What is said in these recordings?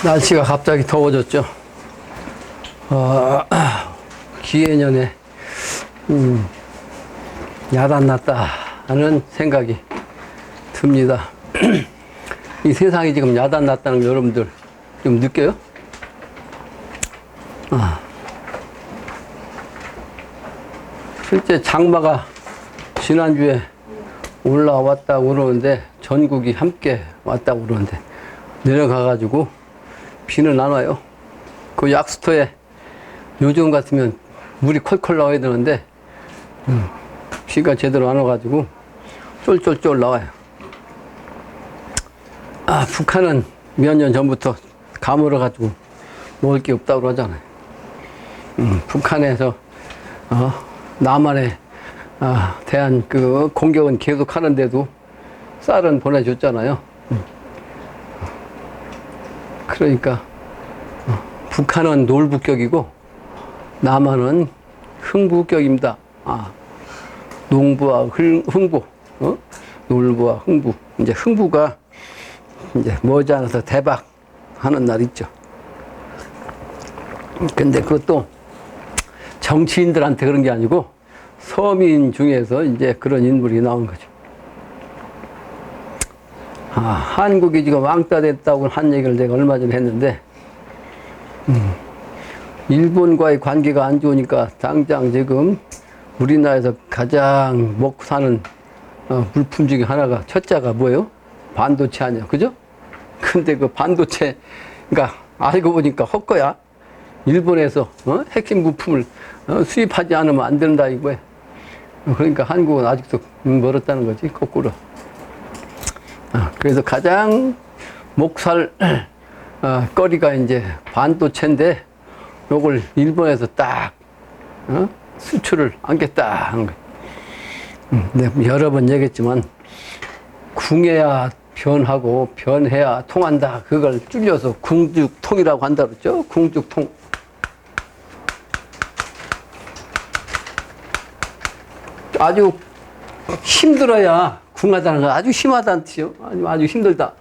날씨가 갑자기 더워졌죠. 기해년에 야단났다 하는 생각이 듭니다. 이 세상이 지금 야단났다는 거 여러분들 좀 느껴요? 실제 장마가 지난주에 올라왔다고 그러는데 전국이 함께 왔다고 그러는데 내려가가지고 비는 안 와요. 그 약수터에 요즘 같으면 물이 콜콜 나와야 되는데 비가 제대로 안 와가지고 쫄쫄쫄 나와요. 북한은 몇 년 전부터 가물어가지고 먹을 게 없다고 그러잖아요. 북한에서 남한에 대한 그 공격은 계속 하는데도 쌀은 보내줬잖아요. 그러니까 북한은 놀부격이고 남한은 흥부격입니다. 농부와 흥부, 놀부와 흥부. 이제 흥부가 이제 머지않아서 대박 하는 날 있죠. 근데 그것도 정치인들한테 그런 게 아니고 서민 중에서 이제 그런 인물이 나온 거죠. 한국이 지금 왕따 됐다고 한 얘기를 내가 얼마 전에 했는데, 일본과의 관계가 안 좋으니까 당장 지금 우리나라에서 가장 먹고 사는 물품 중에 하나가 첫째가 뭐예요? 반도체 아니야, 그죠? 근데 그 반도체, 그러니까 알고 보니까 헛거야. 일본에서 핵심 부품을 수입하지 않으면 안 된다 이거야. 그러니까 한국은 아직도 멀었다는 거지, 거꾸로. 그래서 가장 목살 거리가 이제 반도체인데 요걸 일본에서 딱 수출을 안겠다 하는 거예요. 내가 여러 번 얘기했지만 궁해야 변하고 변해야 통한다. 그걸 줄여서 궁죽통이라고 한다 그랬죠. 궁죽통. 아주 힘들어야 궁하다는 거 아주 심하다는 뜻이요. 아주 힘들다.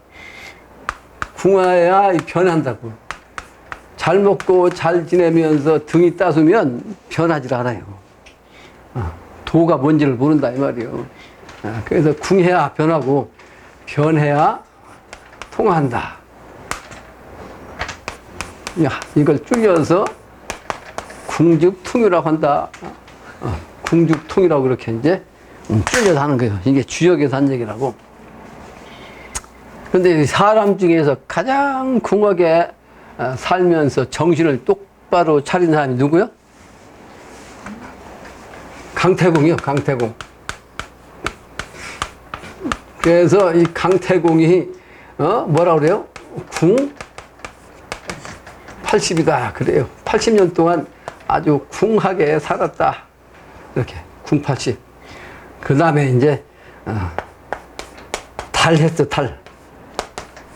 궁해야 변한다고. 잘 먹고 잘 지내면서 등이 따스면 변하지 않아요. 도가 뭔지를 모른다 이 말이에요. 그래서 궁해야 변하고 변해야 통한다. 이걸 줄여서 궁죽통이라고 한다. 궁죽통이라고 그렇게 이제 줄여서 하는 거예요. 이게 주역에서 한 얘기라고. 근데 사람 중에서 가장 궁하게 살면서 정신을 똑바로 차린 사람이 누구요? 강태공이요, 강태공. 그래서 이 강태공이 뭐라 그래요? 궁 80이다 그래요. 80년 동안 아주 궁하게 살았다. 이렇게 궁 80. 그 다음에 이제 달했어, 달.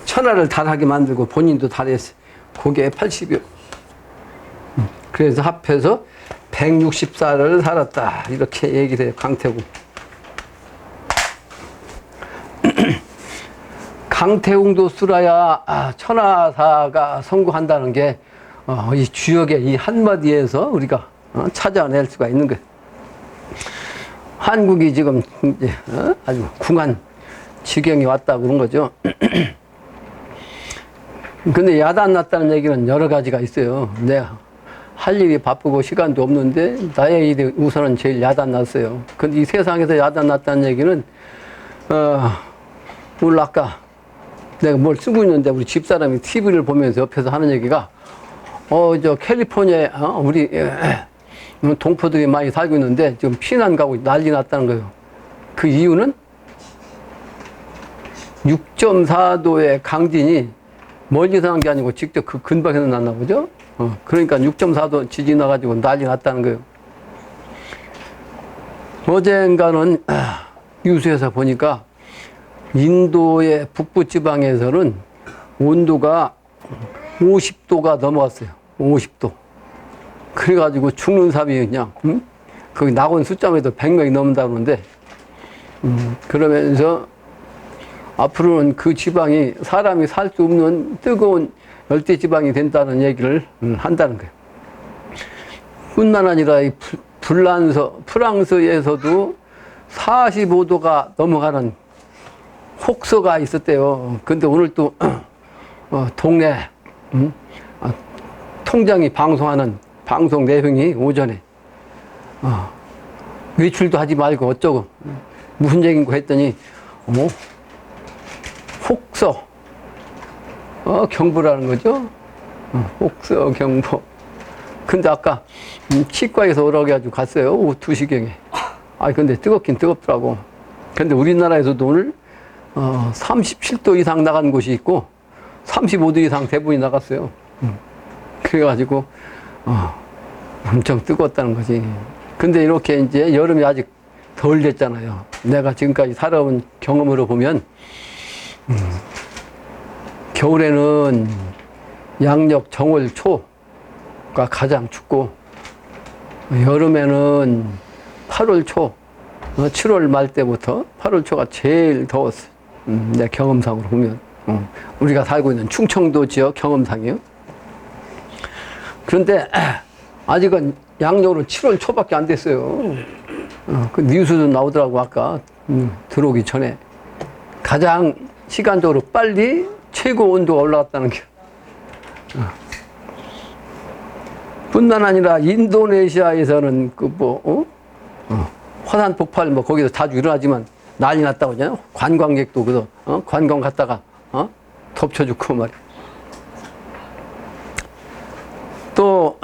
천하를 달하게 만들고 본인도 달했어. 그게 80이요. 그래서 합해서 160살을 살았다. 이렇게 얘기를 해요, 강태공. 강태공도 쓰라야 천하사가 성공한다는 게 이 주역의 이 한마디에서 우리가 찾아낼 수가 있는 거예요. 한국이 지금 이제 아주 궁한 지경이 왔다고 그런 거죠. 근데 야단 났다는 얘기는 여러 가지가 있어요. 내가 할 일이 바쁘고 시간도 없는데 나의 일이 우선은 제일 야단 났어요. 근데 이 세상에서 야단 났다는 얘기는 오늘 아까 내가 뭘 쓰고 있는데 우리 집사람이 TV를 보면서 옆에서 하는 얘기가 저 캘리포니아에 우리 동포들이 많이 살고 있는데 지금 피난 가고 난리 났다는 거예요. 그 이유는 6.4도의 강진이 멀리서 난 게 아니고 직접 그 근방에서 났나 보죠. 그러니까 6.4도 지진이 나가지고 난리 났다는 거예요. 어젠가는 뉴스에서 보니까 인도의 북부 지방에서는 온도가 50도가 넘어갔어요. 50도. 그래가지고 죽는 사람이 그냥, 거기 낙원 숫자만 해도 100명이 넘는다 그러는데, 그러면서 앞으로는 그 지방이 사람이 살 수 없는 뜨거운 열대지방이 된다는 얘기를 한다는 거예요. 뿐만 아니라 이 프랑스에서도 45도가 넘어가는 혹서가 있었대요. 근데 오늘 또 동네 통장이 방송하는 방송 내용이 오전에 외출도 하지 말고 어쩌고 무슨 얘기인고 했더니 혹서 경보라는 거죠. 혹서 경보. 근데 아까 치과에서 오라고 해가지고 갔어요. 오후 2시경에. 근데 뜨겁긴 뜨겁더라고. 근데 우리나라에서도 오늘 37도 이상 나간 곳이 있고 35도 이상 대부분이 나갔어요. 그래가지고 엄청 뜨거웠다는 거지. 근데 이렇게 이제 여름이 아직 덜 됐잖아요. 내가 지금까지 살아온 경험으로 보면 겨울에는 양력 정월 초가 가장 춥고 여름에는 8월 초 7월 말 때부터 8월 초가 제일 더웠어요. 내 경험상으로 보면 우리가 살고 있는 충청도 지역 경험상이요. 그런데 아직은 양력으로 7월 초밖에 안 됐어요. 그 뉴스도 나오더라고. 아까 들어오기 전에 가장 시간적으로 빨리 최고 온도가 올라갔다는 게. 뿐만 아니라 인도네시아에서는 화산 폭발 거기서 자주 일어나지만 난리 났다고 하잖아요. 관광객도 그래서 관광 갔다가 덮쳐 죽고 말이야. 또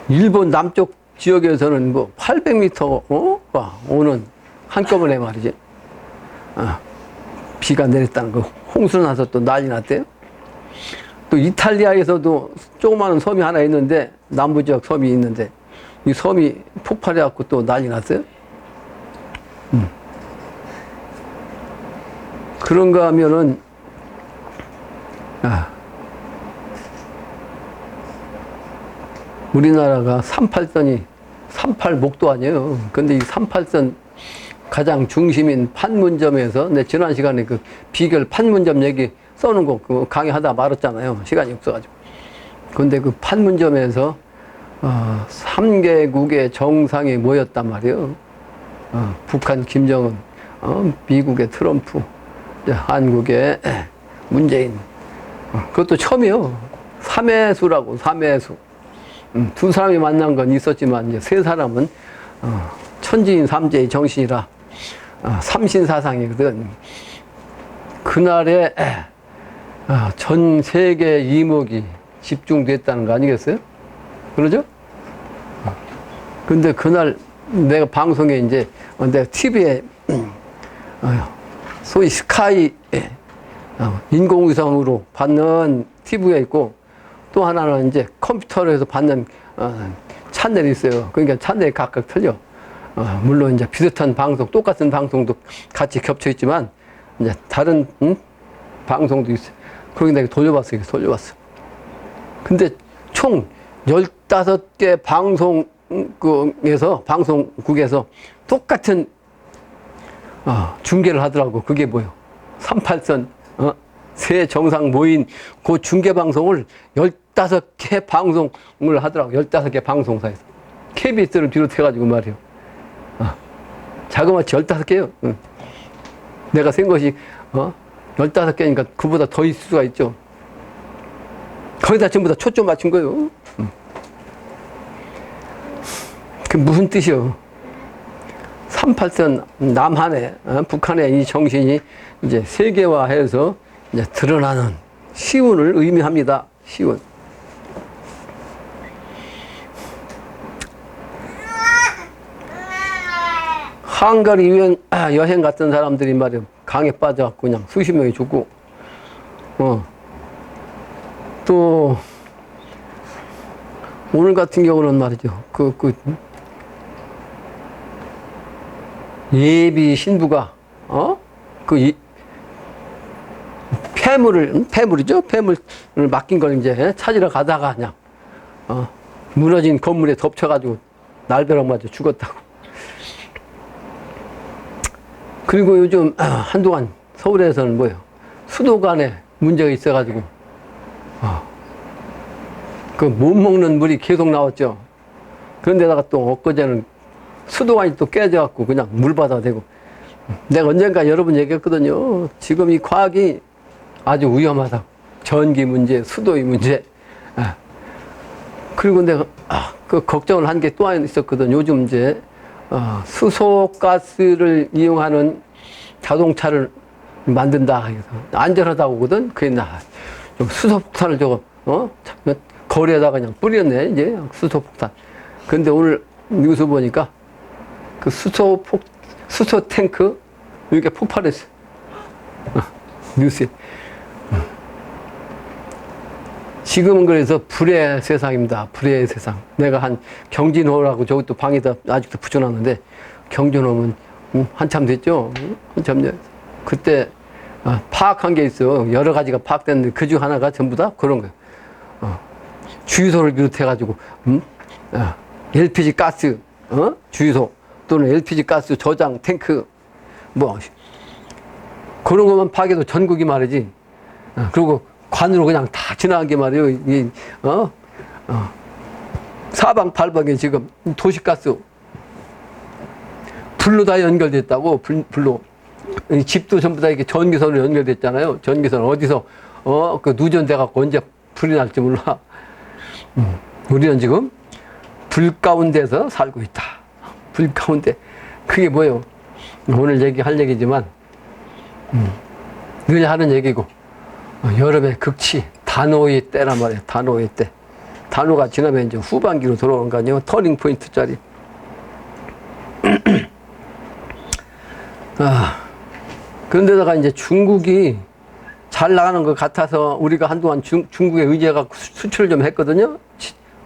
일본 남쪽 지역에서는 800m가 오는 한꺼번에 말이지. 비가 내렸다는 거. 홍수 나서 또 난리 났대요. 또 이탈리아에서도 조그마한 섬이 하나 있는데, 남부 지역 섬이 있는데, 이 섬이 폭발해갖고 또 난리 났어요. 그런가 하면은, 우리나라가 38선이 38목도 아니에요. 근데 이 38선 가장 중심인 판문점에서 내 지난 시간에 그 비결 판문점 얘기 써놓은 거 그 강의하다 말았잖아요. 시간이 없어가지고. 근데 그 판문점에서 3개국의 정상이 모였단 말이에요. 북한 김정은, 미국의 트럼프, 한국의 문재인. 그것도 처음이에요. 3회수라고, 3회수. 두 사람이 만난 건 있었지만 이제 세 사람은 천지인 삼재의 정신이라 삼신사상이거든. 그날에 전 세계 이목이 집중됐다는 거 아니겠어요? 그러죠? 근데 그날 내가 방송에 이제 내가 TV에 소위 스카이 인공위성으로 받는 TV가 있고 또 하나는 이제 컴퓨터로 해서 받는 채널이 있어요. 그러니까 채널이 각각 틀려. 물론 이제 비슷한 방송, 똑같은 방송도 같이 겹쳐 있지만 이제 다른 방송도 있어요. 그러기 내가 돌려봤어요. 돌려봤어. 근데 총 15개 방송국에서 똑같은 중계를 하더라고. 그게 뭐예요? 38선 세 정상 모인 그 중계방송을 15개 방송을 하더라고. 15개 방송사에서. KBS를 비롯해가지고 말이에요. 자그마치 15개요. 내가 센 것이 15개니까 그보다 더 있을 수가 있죠. 거기다 전부 다 초점 맞춘 거예요. 그 무슨 뜻이요? 38선 남한의 북한의 이 정신이 이제 세계화해서 이제 드러나는 시운을 의미합니다. 시운. 한가리 여행 갔던 사람들이 말이야 강에 빠져갖고 그냥 수십 명이 죽고, 또 오늘 같은 경우는 말이죠. 예비 신부가 폐물이죠. 폐물을 맡긴 걸 이제 찾으러 가다가 그냥 무너진 건물에 덮쳐가지고 날벼락 맞아 죽었다고. 그리고 요즘 한동안 서울에서는 뭐예요? 수도관에 문제가 있어가지고 그 못 먹는 물이 계속 나왔죠. 그런데다가 또 엊그제는 수도관이 또 깨져갖고 그냥 물 받아야 되고. 내가 언젠가 여러분 얘기했거든요. 지금 이 과학이 아주 위험하다. 전기 문제, 수도의 문제. 그리고 내가 그 걱정을 한 게 또 하나 있었거든. 요즘 이제 수소가스를 이용하는 자동차를 만든다. 그래서 안전하다고 하거든. 그게 좀 수소폭탄을 저거 거리에다가 그냥 뿌렸네. 이제 수소폭탄. 근데 오늘 뉴스 보니까 그 수소 탱크 이렇게 폭발했어. 뉴스에. 지금은 그래서 불의 세상입니다. 불의 세상. 내가 한 경진호라고 저기 또 방에다 아직도 붙여놨는데, 경진호면 한참 됐죠. 한참 됐. 그때 파악한 게 있어. 여러 가지가 파악됐는데 그중 하나가 전부 다 그런 거예요. 주유소를 비롯해가지고 LPG 가스 주유소 또는 LPG 가스 저장 탱크 뭐 그런 것만 파괴도 전국이 말이지. 그리고 관으로 그냥 다 지나간 게 말이에요. 이 사방팔방에 지금 도시가스 불로 다 연결됐다고. 불로 집도 전부 다 이렇게 전기선으로 연결됐잖아요. 전기선 어디서 그 누전돼 갖고 언제 불이 날지 몰라. 우리는 지금 불 가운데서 살고 있다. 불 가운데. 그게 뭐예요? 오늘 할 얘기지만 늘 하는 얘기고, 여름의 극치 단오의 때란 말이에요. 단오의 때. 단오가 지나면 이제 후반기로 돌아오는 거 아니에요? 터닝 포인트짜리. 그런데다가 이제 중국이 잘 나가는 것 같아서 우리가 한동안 중국에 의지해갖고 수출을 좀 했거든요.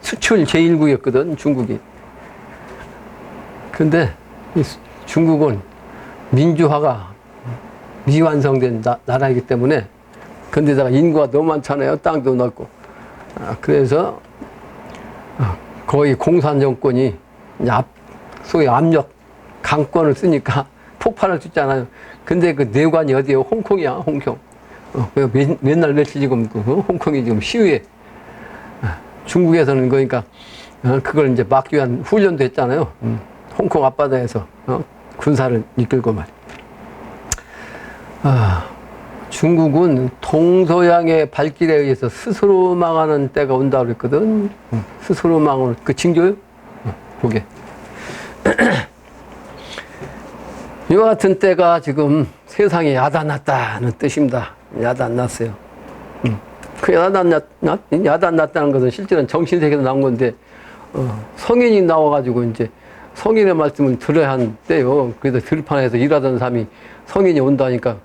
수출 제1국이었거든, 중국이. 근데 중국은 민주화가 미완성된 나라이기 때문에, 근데다가 인구가 너무 많잖아요. 땅도 넓고. 그래서 거의 공산 정권이 소위 압력 강권을 쓰니까 폭발할 수 있잖아요. 근데 그 내관이 어디에요? 홍콩이야, 홍콩. 맨날 며칠 지금 홍콩이 지금 시위에. 중국에서는 그러니까 그걸 이제 막기 위한 훈련도 했잖아요. 홍콩 앞바다에서 군사를 이끌고 말이야. 중국은 동서양의 발길에 의해서 스스로 망하는 때가 온다고 그랬거든. 스스로 망하는 그 징조요? 그게. 이와 같은 때가 지금 세상에 야단났다는 뜻입니다. 야단났어요. 그 야단났다는 것은 실제로는 정신세계에서 나온 건데, 성인이 나와가지고 이제 성인의 말씀을 들어야 하는 때요. 그래서 들판에서 일하던 사람이 성인이 온다니까,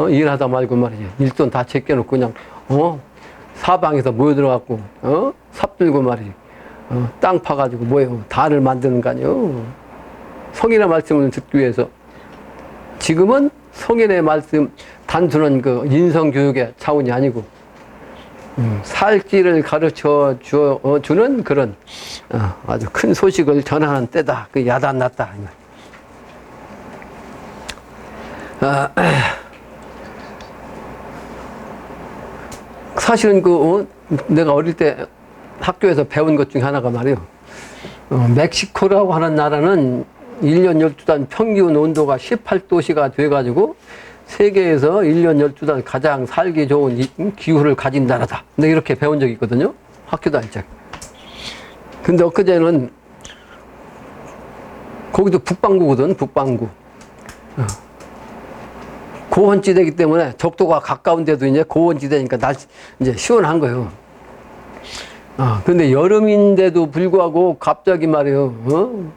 일하다 말고 말이지. 일돈 다 제껴놓고 그냥, 사방에서 모여들어갖고, 삽 들고 말이지. 땅 파가지고 뭐예요. 달을 만드는 거 아니에요. 성인의 말씀을 듣기 위해서. 지금은 성인의 말씀, 단순한 그 인성교육의 차원이 아니고, 살 길을 가르쳐 주는 그런 아주 큰 소식을 전하는 때다. 그 야단났다. 사실은 내가 어릴 때 학교에서 배운 것 중에 하나가 말이에요. 멕시코라고 하는 나라는 1년 12달 평균 온도가 18도씨가 돼가지고 세계에서 1년 12달 가장 살기 좋은 기후를 가진 나라다. 근데 이렇게 배운 적이 있거든요. 학교 다닐 때. 근데 엊그제는 거기도 북반구거든, 북반구. 고원지대이기 때문에 적도가 가까운데도 이제 고원지대니까 이제 시원한 거예요. 근데 여름인데도 불구하고 갑자기 말이에요.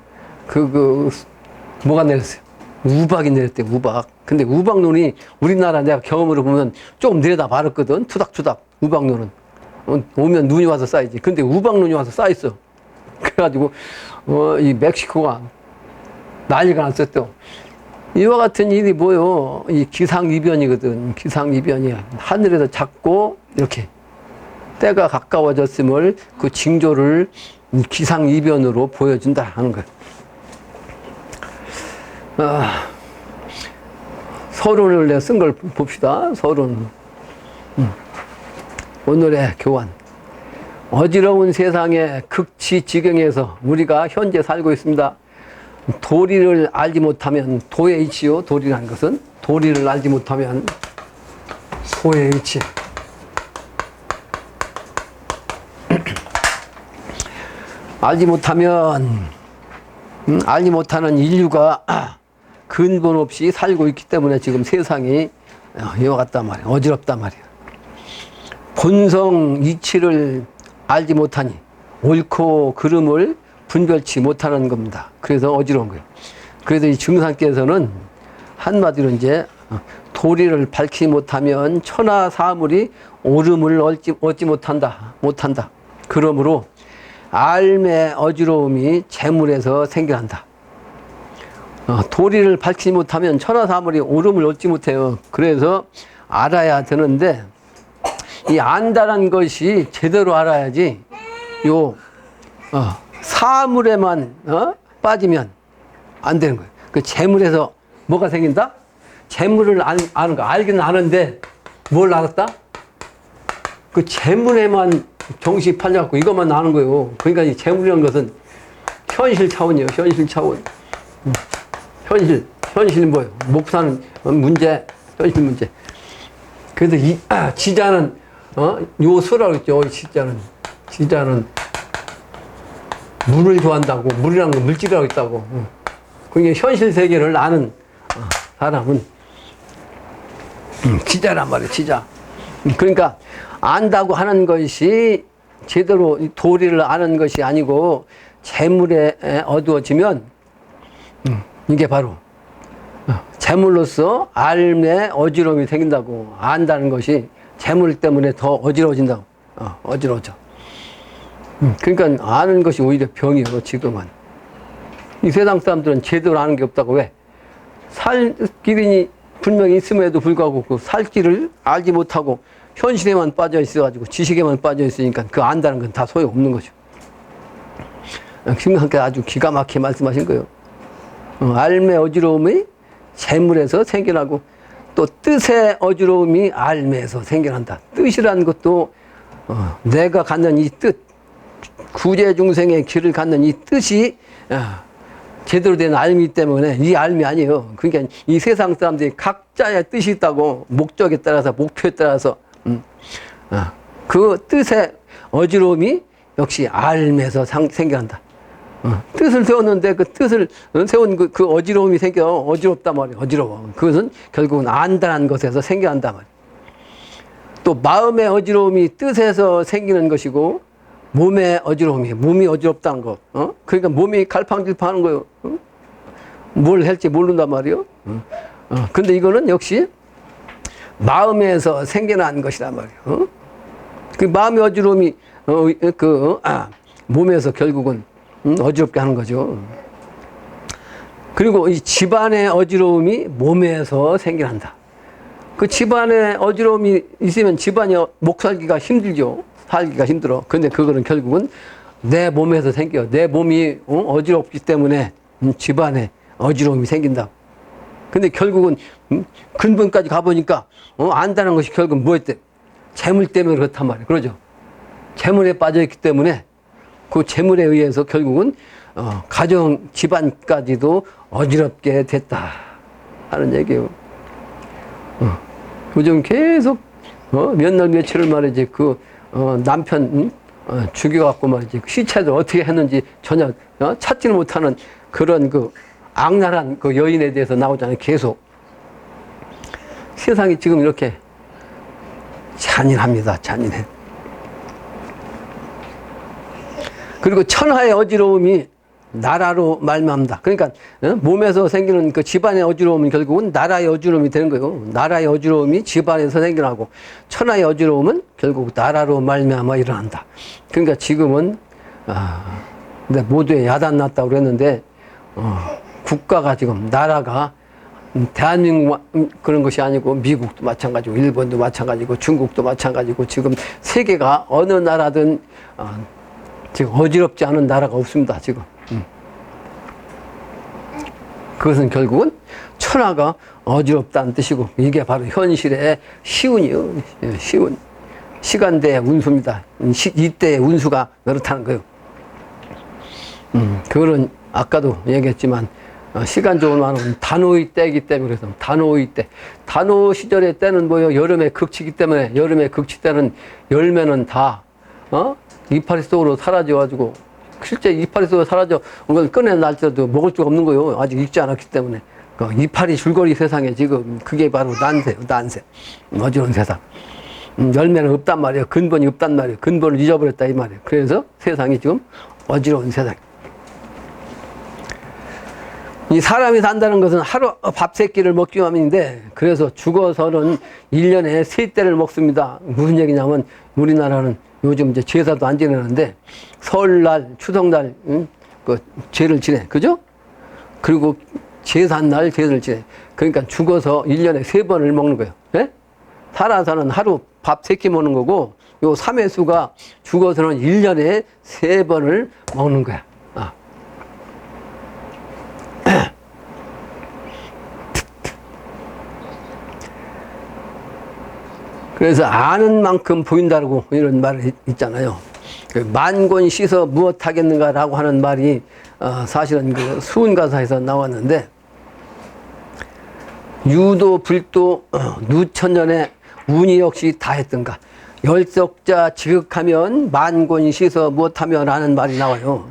뭐가 내렸어요? 우박이 내렸대, 우박. 근데 우박눈이 우리나라 내가 경험으로 보면 조금 내려다 말았거든. 투닥투닥, 우박눈은. 오면 눈이 와서 쌓이지. 근데 우박눈이 와서 쌓였어. 그래가지고, 이 멕시코가 난리가 났었죠. 이와 같은 일이 뭐요? 이 기상이변이거든. 기상이변이야. 하늘에서 작고, 이렇게. 때가 가까워졌음을 그 징조를 기상이변으로 보여준다 하는 거예요. 서론을 내가 쓴 걸 봅시다. 서론. 오늘의 교환. 어지러운 세상의 극치지경에서 우리가 현재 살고 있습니다. 도리를 알지 못하면 도의 이치요. 도리라는 것은 도리를 알지 못하면 도의 이치. 알지 못하면 알지 못하는 인류가 근본 없이 살고 있기 때문에 지금 세상이 이와 같단 말이야. 어지럽단 말이야. 본성 이치를 알지 못하니 옳고 그름을 분별치 못하는 겁니다. 그래서 어지러운 거예요. 그래서 이 증상께서는 한마디로 이제 도리를 밝히지 못하면 천하 사물이 옳음을 얻지 못한다. 그러므로 알매 어지러움이 재물에서 생겨난다. 도리를 밝히지 못하면 천하 사물이 옳음을 얻지 못해요. 그래서 알아야 되는데 이 안다는 것이 제대로 알아야지 요 사물에만 빠지면 안 되는 거예요. 그 재물에서 뭐가 생긴다? 재물을 아는 거 알기는 아는데 뭘 알았다? 그 재물에만 정신이 팔려갖고 이것만 아는 거예요. 그러니까 이 재물이라는 것은 현실 차원이에요. 현실 차원. 현실은 뭐예요? 먹고 사는 문제, 현실 문제. 그래서 이 지자는 요소라고 했죠. 지자는 물을 좋아한다고. 물이라는 건 물질이라고 했다고. 그러니까 현실 세계를 아는 사람은 지자란 말이에요. 지자. 그러니까 안다고 하는 것이 제대로 도리를 아는 것이 아니고 재물에 어두워지면 이게 바로 재물로서 알매 어지러움이 생긴다고. 안다는 것이 재물 때문에 더 어지러워진다고. 어지러워져. 그러니까 아는 것이 오히려 병이에요. 지금은 이 세상 사람들은 제대로 아는 게 없다고. 왜? 살 길이 분명히 있음에도 불구하고 그 살 길을 알지 못하고 현실에만 빠져 있어가지고 지식에만 빠져 있으니까 그 안다는 건 다 소용없는 거죠. 김강께서 아주 기가 막히게 말씀하신 거예요. 알매 어지러움이 재물에서 생겨나고 또 뜻의 어지러움이 알매에서 생겨난다. 뜻이라는 것도 내가 갖는 이 뜻, 구제중생의 길을 갖는 이 뜻이 제대로 된 알미이기 때문에 이 알미 아니에요. 그러니까 이 세상 사람들이 각자의 뜻이 있다고. 목적에 따라서 목표에 따라서 그 뜻의 어지러움이 역시 알매에서 생겨난다. 뜻을 세웠는데 그 뜻을 세운 그 어지러움이 생겨. 어지럽단 말이에요. 어지러워. 그것은 결국은 안다는 것에서 생겨난단 말이에요. 또 마음의 어지러움이 뜻에서 생기는 것이고 몸의 어지러움이 몸이 어지럽다는 거. 그러니까 몸이 갈팡질팡하는 거예요. 뭘 할지 모른단 말이에요. 근데 이거는 역시 마음에서 생겨난 것이란 말이에요. 그 마음의 어지러움이 몸에서 결국은 어지럽게 하는 거죠. 그리고 이 집안의 어지러움이 몸에서 생겨난다. 그 집안의 어지러움이 있으면 집안이 목살기가 힘들죠. 살기가 힘들어. 근데 그거는 결국은 내 몸에서 생겨. 내 몸이 어지럽기 때문에 집안에 어지러움이 생긴다. 근데 결국은 근본까지 가보니까 안다는 것이 결국은 뭐였대? 재물 때문에 그렇단 말이에요. 그러죠? 재물에 빠져있기 때문에 그 재물에 의해서 결국은 가정 집안까지도 어지럽게 됐다 하는 얘기예요. 요즘 계속 몇 날 며칠을 말이지 그 남편 죽여갖고 말이지 시체를 어떻게 했는지 전혀 찾지를 못하는 그런 그 악랄한 그 여인에 대해서 나오잖아요. 계속 세상이 지금 이렇게 잔인합니다. 잔인해. 그리고 천하의 어지러움이 나라로 말미암다. 그러니까 몸에서 생기는 그 집안의 어지러움은 결국은 나라의 어지러움이 되는 거예요. 나라의 어지러움이 집안에서 생겨나고 천하의 어지러움은 결국 나라로 말미암아 일어난다. 그러니까 지금은 모두에 야단 났다고 그랬는데 국가가 지금 나라가 대한민국 그런 것이 아니고 미국도 마찬가지고 일본도 마찬가지고 중국도 마찬가지고 지금 세계가 어느 나라든 지금 어지럽지 않은 나라가 없습니다. 지금. 그것은 결국은 천하가 어지럽다는 뜻이고 이게 바로 현실의 시운이요. 시운. 시간대의 운수입니다. 이때의 운수가 그렇다는 거예요. 그거는 아까도 얘기했지만 시간적으로 말하면 단오의 때이기 때문에 그래서 단오의 때. 단오 시절의 때는 뭐예요? 여름에 극치기 때문에 여름에 극치 때는 열매는 다 이파리 속으로 사라져가지고 실제 이파리 속으로 사라져 그걸 꺼내날 때도 먹을 수가 없는 거예요. 아직 익지 않았기 때문에. 그 이파리 줄거리 세상에 지금 그게 바로 난세요. 난세. 어지러운 세상. 열매는 없단 말이에요. 근본이 없단 말이에요. 근본을 잊어버렸다 이 말이에요. 그래서 세상이 지금 어지러운 세상. 이 사람이 산다는 것은 하루 밥 세 끼를 먹기 위함인데 그래서 죽어서는 1년에 3때를 먹습니다. 무슨 얘기냐면 우리나라는 요즘 이제 제사도 안 지내는데 설날, 추석날 그 제를 지내. 그죠? 그리고 제삿날 제를 지내. 그러니까 죽어서 1년에 3번을 먹는 거예요. 예? 살아서는 하루 밥 3끼 먹는 거고 요 3회수가 죽어서는 1년에 3번을 먹는 거야. 그래서 아는 만큼 보인다고 이런 말이 있잖아요. 만권 씻어 무엇 하겠는가라고 하는 말이 사실은 그 수은가사에서 나왔는데 유도 불도 누천년에 운이 역시 다했던가 열석자 지극하면 만권 씻어 무엇하면 라는 말이 나와요.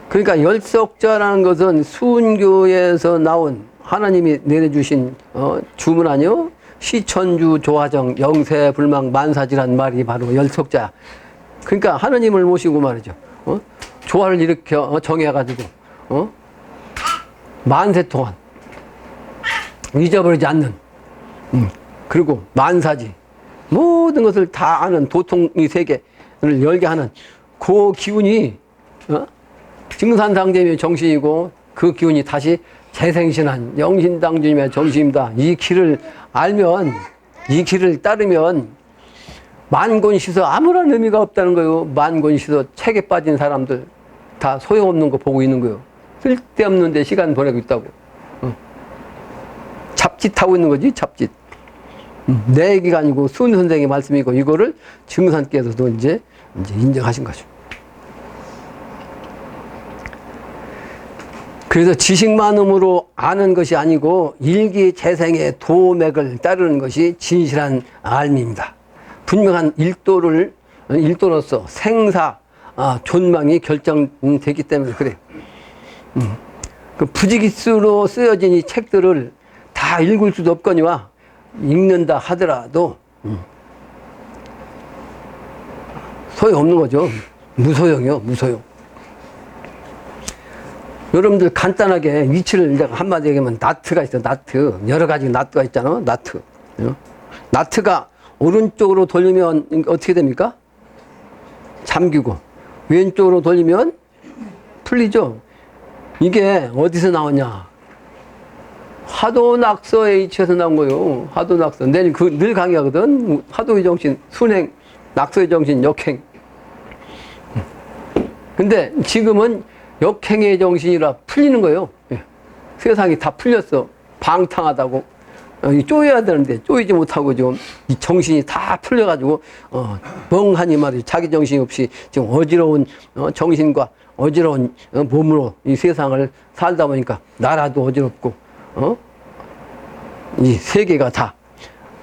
그러니까 열석자라는 것은 수은교에서 나온 하나님이 내려주신 주문 아니요? 시천주 조화정 영세불망 만사지란 말이 바로 열석자. 그러니까 하느님을 모시고 말이죠. 조화를 일으켜 정해가지고 만세 동안 잊어버리지 않는 그리고 만사지 모든 것을 다 아는 도통이 세계를 열게 하는 그 기운이 증산상제의 정신이고 그 기운이 다시 재생신한 영신당주님의 정신입니다. 이 길을 알면 이 길을 따르면 만권시서 아무런 의미가 없다는 거예요. 만권시서 책에 빠진 사람들 다 소용없는 거 보고 있는 거예요. 쓸데없는데 시간 보내고 있다고. 잡짓하고 있는 거지 잡짓. 내 얘기가 아니고 수은 선생의 말씀이고 이거를 증산께서도 이제 인정하신 거죠. 그래서 지식만음으로 아는 것이 아니고 일기재생의 도맥을 따르는 것이 진실한 알미입니다. 분명한 일도로서 생사, 존망이 결정되기 때문에 그래요. 그 부지기수로 쓰여진 이 책들을 다 읽을 수도 없거니와 읽는다 하더라도 소용없는 거죠. 무소용이요, 무소용. 여러분들 간단하게 위치를 내가 한마디 얘기하면 나트가 있어. 나트 여러 가지 나트가 있잖아. 나트. 나트가 오른쪽으로 돌리면 어떻게 됩니까? 잠기고 왼쪽으로 돌리면 풀리죠. 이게 어디서 나오냐? 화도낙서 H에서 나온 거예요. 화도낙서. 내일 늘 강의하거든. 화도의 정신, 순행, 낙서의 정신, 역행. 근데 지금은 역행의 정신이라 풀리는 거예요. 세상이 다 풀렸어. 방탕하다고. 쪼여야 되는데 쪼이지 못하고 지금 이 정신이 다 풀려가지고 멍하니 말이죠. 자기 정신이 없이 지금 어지러운 정신과 어지러운 몸으로 이 세상을 살다 보니까 나라도 어지럽고 이 세계가 다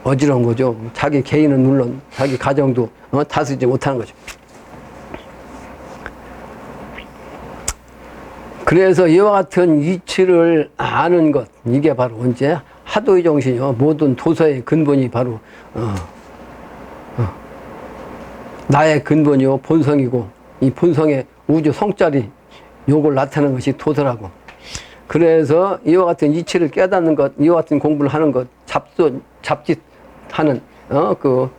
어지러운 거죠. 자기 개인은 물론 자기 가정도 다스리지 못하는 거죠. 그래서 이와 같은 이치를 아는 것, 이게 바로 언제? 하도의 정신이요. 모든 도서의 근본이 바로 나의 근본이요. 본성이고 이 본성의 우주 성자리 요걸 나타내는 것이 도서라고. 그래서 이와 같은 이치를 깨닫는 것, 이와 같은 공부를 하는 것, 잡짓하는 그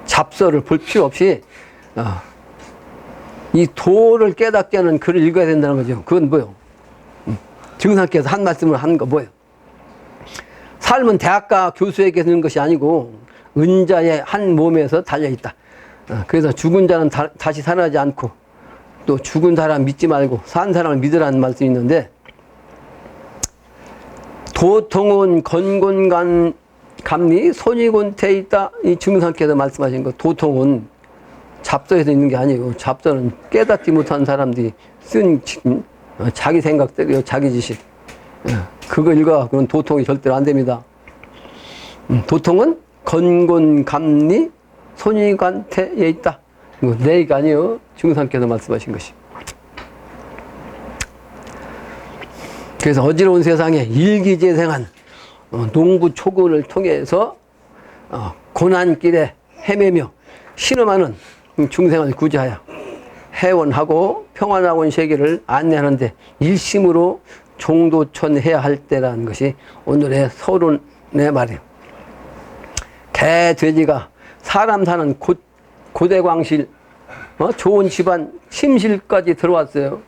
잡서를 볼 필요 없이 이 도를 깨닫게 하는 글을 읽어야 된다는 거죠. 그건 뭐예요? 증상께서 한 말씀을 하는 거 뭐예요? 삶은 대학가 교수에게 있는 것이 아니고 은자의 한 몸에서 달려있다. 그래서 죽은 자는 다시 살아나지 않고 또 죽은 사람 믿지 말고 산 사람을 믿으라는 말씀이 있는데 도통은 건곤간 감리 손이곤태에 있다. 이 증상께서 말씀하신 거 도통은 잡서에서 있는 게 아니고 잡서는 깨닫지 못한 사람들이 쓴 자기 생각대로 자기 지식 그거 읽어 그건 도통이 절대로 안 됩니다. 도통은 건곤감리 손이관태에 있다. 이거 내 얘기가 아니에요. 증상께서 말씀하신 것이. 그래서 어지러운 세상에 일기재생한 농부초군을 통해서 고난길에 헤매며 신음하는 중생을 구제하여 해원하고 평안하고 세계를 안내하는데 일심으로 종도천해야 할 때라는 것이 오늘의 서론의 말이에요. 개, 돼지가 사람 사는 고대광실 좋은 집안 침실까지 들어왔어요.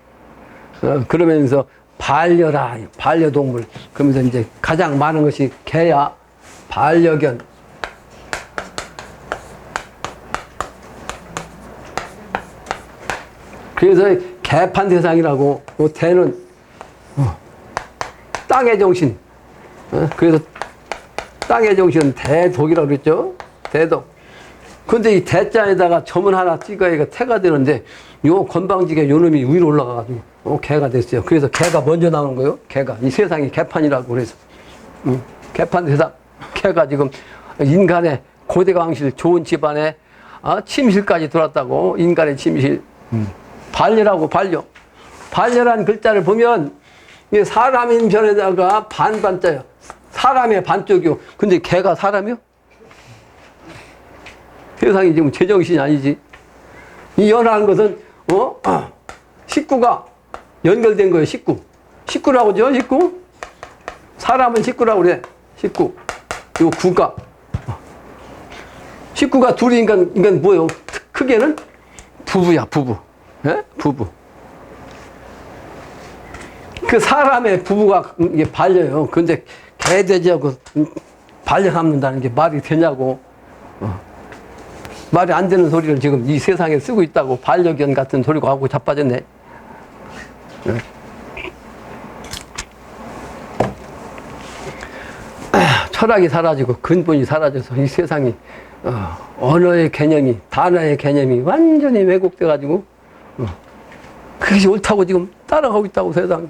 그러면서 반려라, 반려동물. 그러면서 이제 가장 많은 것이 개야, 반려견. 그래서 개판 세상이라고, 대는 땅의 정신. 그래서 땅의 정신은 대독이라고 그랬죠. 대독. 근데 이 대자에다가 점을 하나 찍어야 태가 되는데, 요 건방지게 요 놈이 위로 올라가가지고, 개가 됐어요. 그래서 개가 먼저 나오는 거예요. 개가. 이 세상이 개판이라고 그래서. 개판 세상. 개가 지금 인간의 고대광실 좋은 집안에 침실까지 들어왔다고. 인간의 침실. 반려라고 반려. 반려라는 글자를 보면 사람인 편에다가 반반자예요. 사람의 반쪽이요. 근데 개가 사람이요? 세상이 지금 제정신이 아니지. 이 연하는 것은 식구가 연결된 거예요. 식구라고 하죠. 식구. 사람은 식구라고 그래. 식구. 요 구가. 식구가 둘이 인간 뭐예요? 크게는 부부야. 부부. 예? 부부. 그 사람의 부부가 이게 반려요. 근데 개 돼지하고 반려 삼는다는 게 말이 되냐고. 말이 안 되는 소리를 지금 이 세상에 쓰고 있다고. 반려견 같은 소리가 하고 자빠졌네. 철학이 사라지고 근본이 사라져서 이 세상이 언어의 개념이, 단어의 개념이 완전히 왜곡돼 가지고 그것이 옳다고 지금 따라가고 있다고 세상이.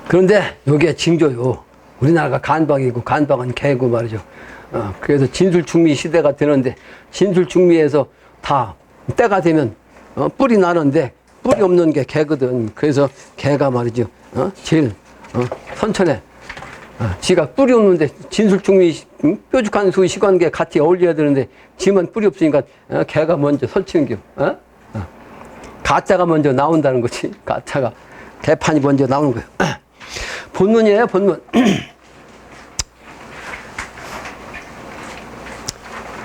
그런데 요게 징조요. 우리나라가 간방이고 간방은 개고 말이죠. 그래서 진술충미 시대가 되는데 진술충미에서 다 때가 되면 뿔이 나는데 뿔이 없는 게 개거든. 그래서 개가 말이죠. 제일 선천에 지가 뿔이 없는데 진술충미 뾰족한 수 시관계 같이 어울려야 되는데 지만 뿔이 없으니까 개가 먼저 설치는 겨. 가짜가 먼저 나온다는 거지. 가짜가 개판이 먼저 나오는 거예요. 본문이에요. 본문.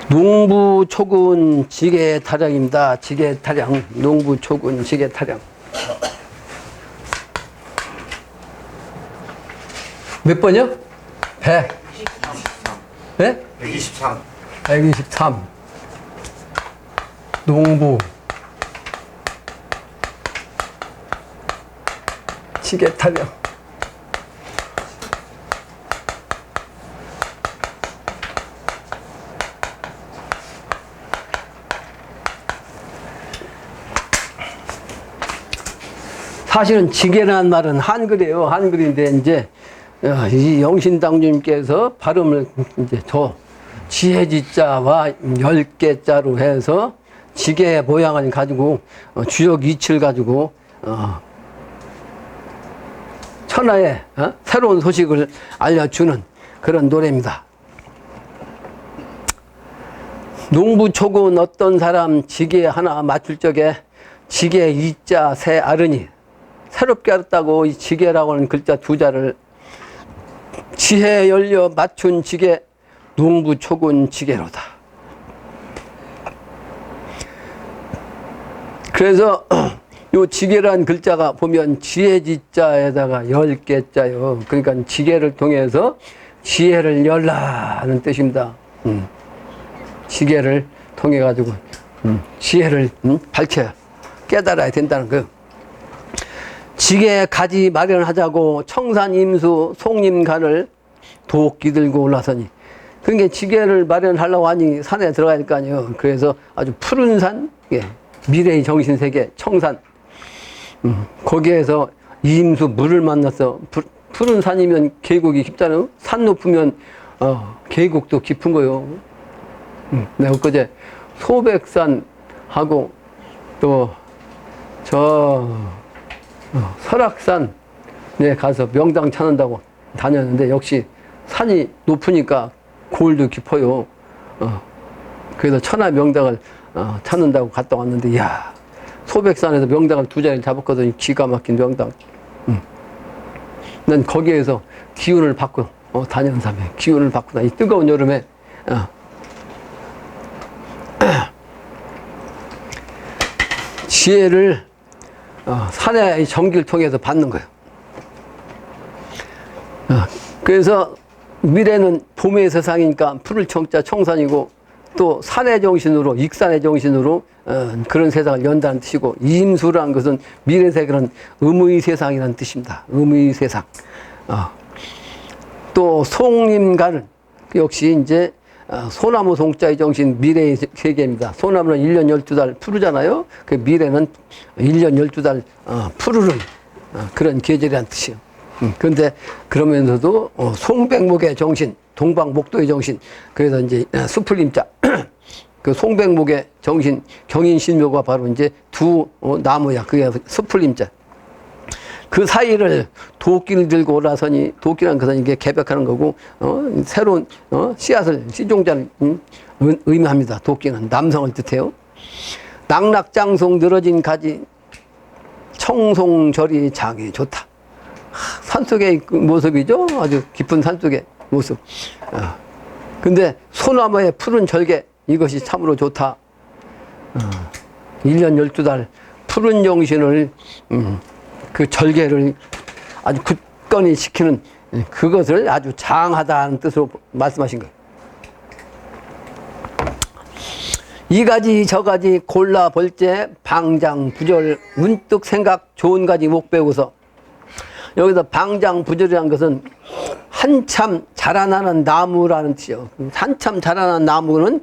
농부초군 지게타령입니다. 지게타령. 농부초군 지게타령. 몇 번이요? 100. 네? 123. 123. 농부. 지게타령. 사실은 지게라는 말은 한글이에요. 한글인데 이제 이 영신당주님께서 발음을 이제 저 지혜지자와 10개자로 해서 지게 모양을 가지고 주역 이치를 가지고 천하에 새로운 소식을 알려주는 그런 노래입니다. 농부초군 어떤 사람 지게 하나 맞출 적에 지게 이자 새 아르니 새롭게 알았다고 이 지게라고 하는 글자 두 자를 지혜 열려 맞춘 지게 농부초군 지게로다. 그래서 요 지게라는 글자가 보면 지혜지자에다가 10개자요. 그러니까 지게를 통해서 지혜를 열라는 뜻입니다. 지게를 통해 가지고 지혜를 밝혀야 깨달아야 된다는 거예요. 지게 가지 마련하자고 청산 임수 송림간을 도끼 들고 올라서니. 그게 지게를 마련하려고 하니 산에 들어가야 될 거 아니에요. 그래서 아주 푸른 산, 예, 미래의 정신세계, 청산. 거기에서 이임수 물을 만나서 푸른 산이면 계곡이 깊잖아요. 산 높으면 계곡도 깊은 거요. 내가 엊그제 소백산하고 또 설악산에 가서 명당 찾는다고 다녔는데 역시 산이 높으니까 골도 깊어요. 그래서 천하 명당을 찾는다고 갔다 왔는데, 이야, 소백산에서 명당을 2자리를 잡았거든요. 기가 막힌 명당. 난 거기에서 기운을 받고 다니는 사람이에요. 기운을 받고 다니. 뜨거운 여름에 지혜를 산의 정기를 통해서 받는 거예요. 그래서 미래는 봄의 세상이니까 푸를 청자 청산이고, 또 산의 정신으로, 익산의 정신으로 그런 세상을 연다는 뜻이고, 이임수라는 것은 미래 세계는 음의 세상이라는 뜻입니다. 음의 세상. 또 송림가는 역시 이제 소나무 송자의 정신, 미래의 세계입니다. 소나무는 1년 12달 푸르잖아요. 그 미래는 1년 12달 푸르른 그런 계절이라는 뜻이에요. 그런데 그러면서도 송백목의 정신, 동방목도의 정신, 그래서 이제 수풀림자, 그 송백목의 정신, 경인신묘가 바로 이제 두 나무야. 그게 수풀림자. 그 사이를 도끼를 들고 올라서니, 도끼라는 것은 이게 개벽하는 거고, 새로운 씨앗을, 씨종자를 의미합니다. 도끼는 남성을 뜻해요. 낙락장송 늘어진 가지, 청송절이 장이 좋다. 산속의 모습이죠. 아주 깊은 산속의 모습. 근데 소나무의 푸른 절개, 이것이 참으로 좋다. 1년 12달 푸른 정신을, 그 절개를 아주 굳건히 시키는 그것을 아주 장하다는 뜻으로 말씀하신 거예요. 이 가지 저 가지 골라 볼제 방장부절 문득 생각 좋은 가지 못 배우고서. 여기서 방장부절이라는 것은 한참 자라나는 나무라는 뜻이요. 한참 자라나는 나무는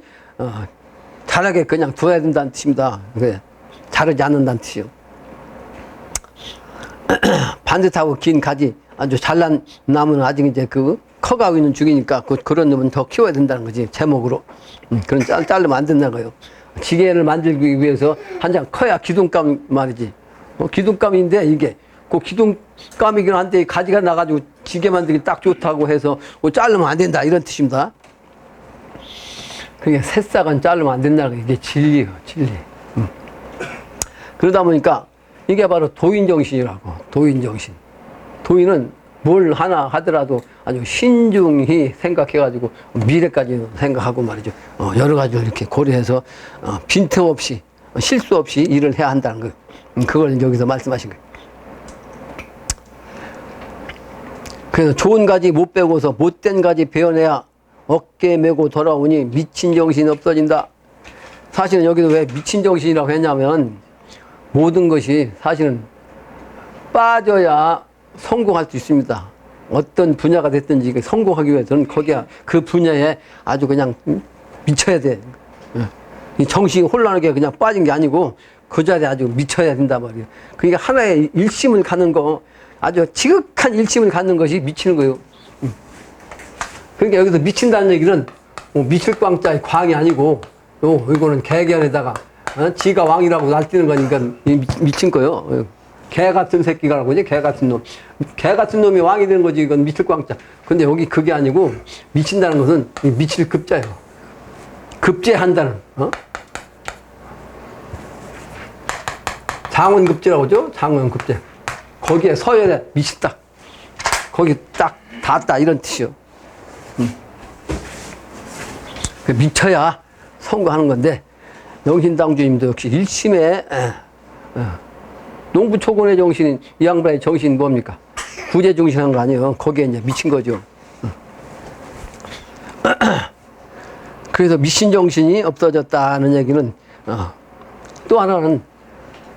자라게 그냥 둬야 된다는 뜻입니다. 자라지 않는다는 뜻이요. 반듯하고 긴 가지, 아주 잘난 나무는 아직 이제 커가고 있는 중이니까 그런 놈은 더 키워야 된다는 거지, 제목으로. 그런 자르면 안 된다는 거예요. 지게를 만들기 위해서 한장 커야 기둥감 말이지. 기둥감인데 이게 그 기둥감이긴 한데 가지가 나가지고 지게 만들기 딱 좋다고 해서 자르면 안 된다, 이런 뜻입니다. 그게 새싹은 자르면 안 된다는 게 이게 진리예요, 진리. 그러다 보니까 이게 바로 도인정신이라고. 도인정신. 도인은 뭘 하나 하더라도 아주 신중히 생각해가지고 미래까지 생각하고 말이죠. 여러 가지를 이렇게 고려해서 빈틈없이, 실수 없이 일을 해야 한다는 거예요. 그걸 여기서 말씀하신 거예요. 그래서 좋은 가지 못 배우고서 못된 가지 배워내야 어깨 메고 돌아오니 미친 정신이 없어진다. 사실은 여기서 왜 미친 정신이라고 했냐면, 모든 것이 사실은 빠져야 성공할 수 있습니다. 어떤 분야가 됐든지 성공하기 위해서는 거기야 그 분야에 아주 그냥 미쳐야 돼. 이 정신이 혼란하게 그냥 빠진 게 아니고 그 자리에 아주 미쳐야 된단 말이에요. 그러니까 하나의 일심을 갖는 거, 아주 지극한 일심을 갖는 것이 미치는 거예요. 그러니까 여기서 미친다는 얘기는 미칠 광자의 광이 아니고, 이거는 개견에다가 지가 왕이라고 날뛰는 거니까 미친 거요. 개 같은 새끼가라고 하지, 개 같은 놈. 개 같은 놈이 왕이 되는 거지, 이건 미칠 광자. 근데 여기 그게 아니고, 미친다는 것은 미칠 급자예요. 급제한다는, 장원급제라고 하죠? 장원급제. 거기에 서열에 미쳤다. 거기 딱 닿았다, 이런 뜻이요. 미쳐야 성공하는 건데, 영신당주님도 역시 일심에, 농부초곤의 정신, 이 양반의 정신이 뭡니까? 구제중심한 거 아니에요. 거기에 이제 미친 거죠. 그래서 미신정신이 없어졌다는 얘기는, 또 하나는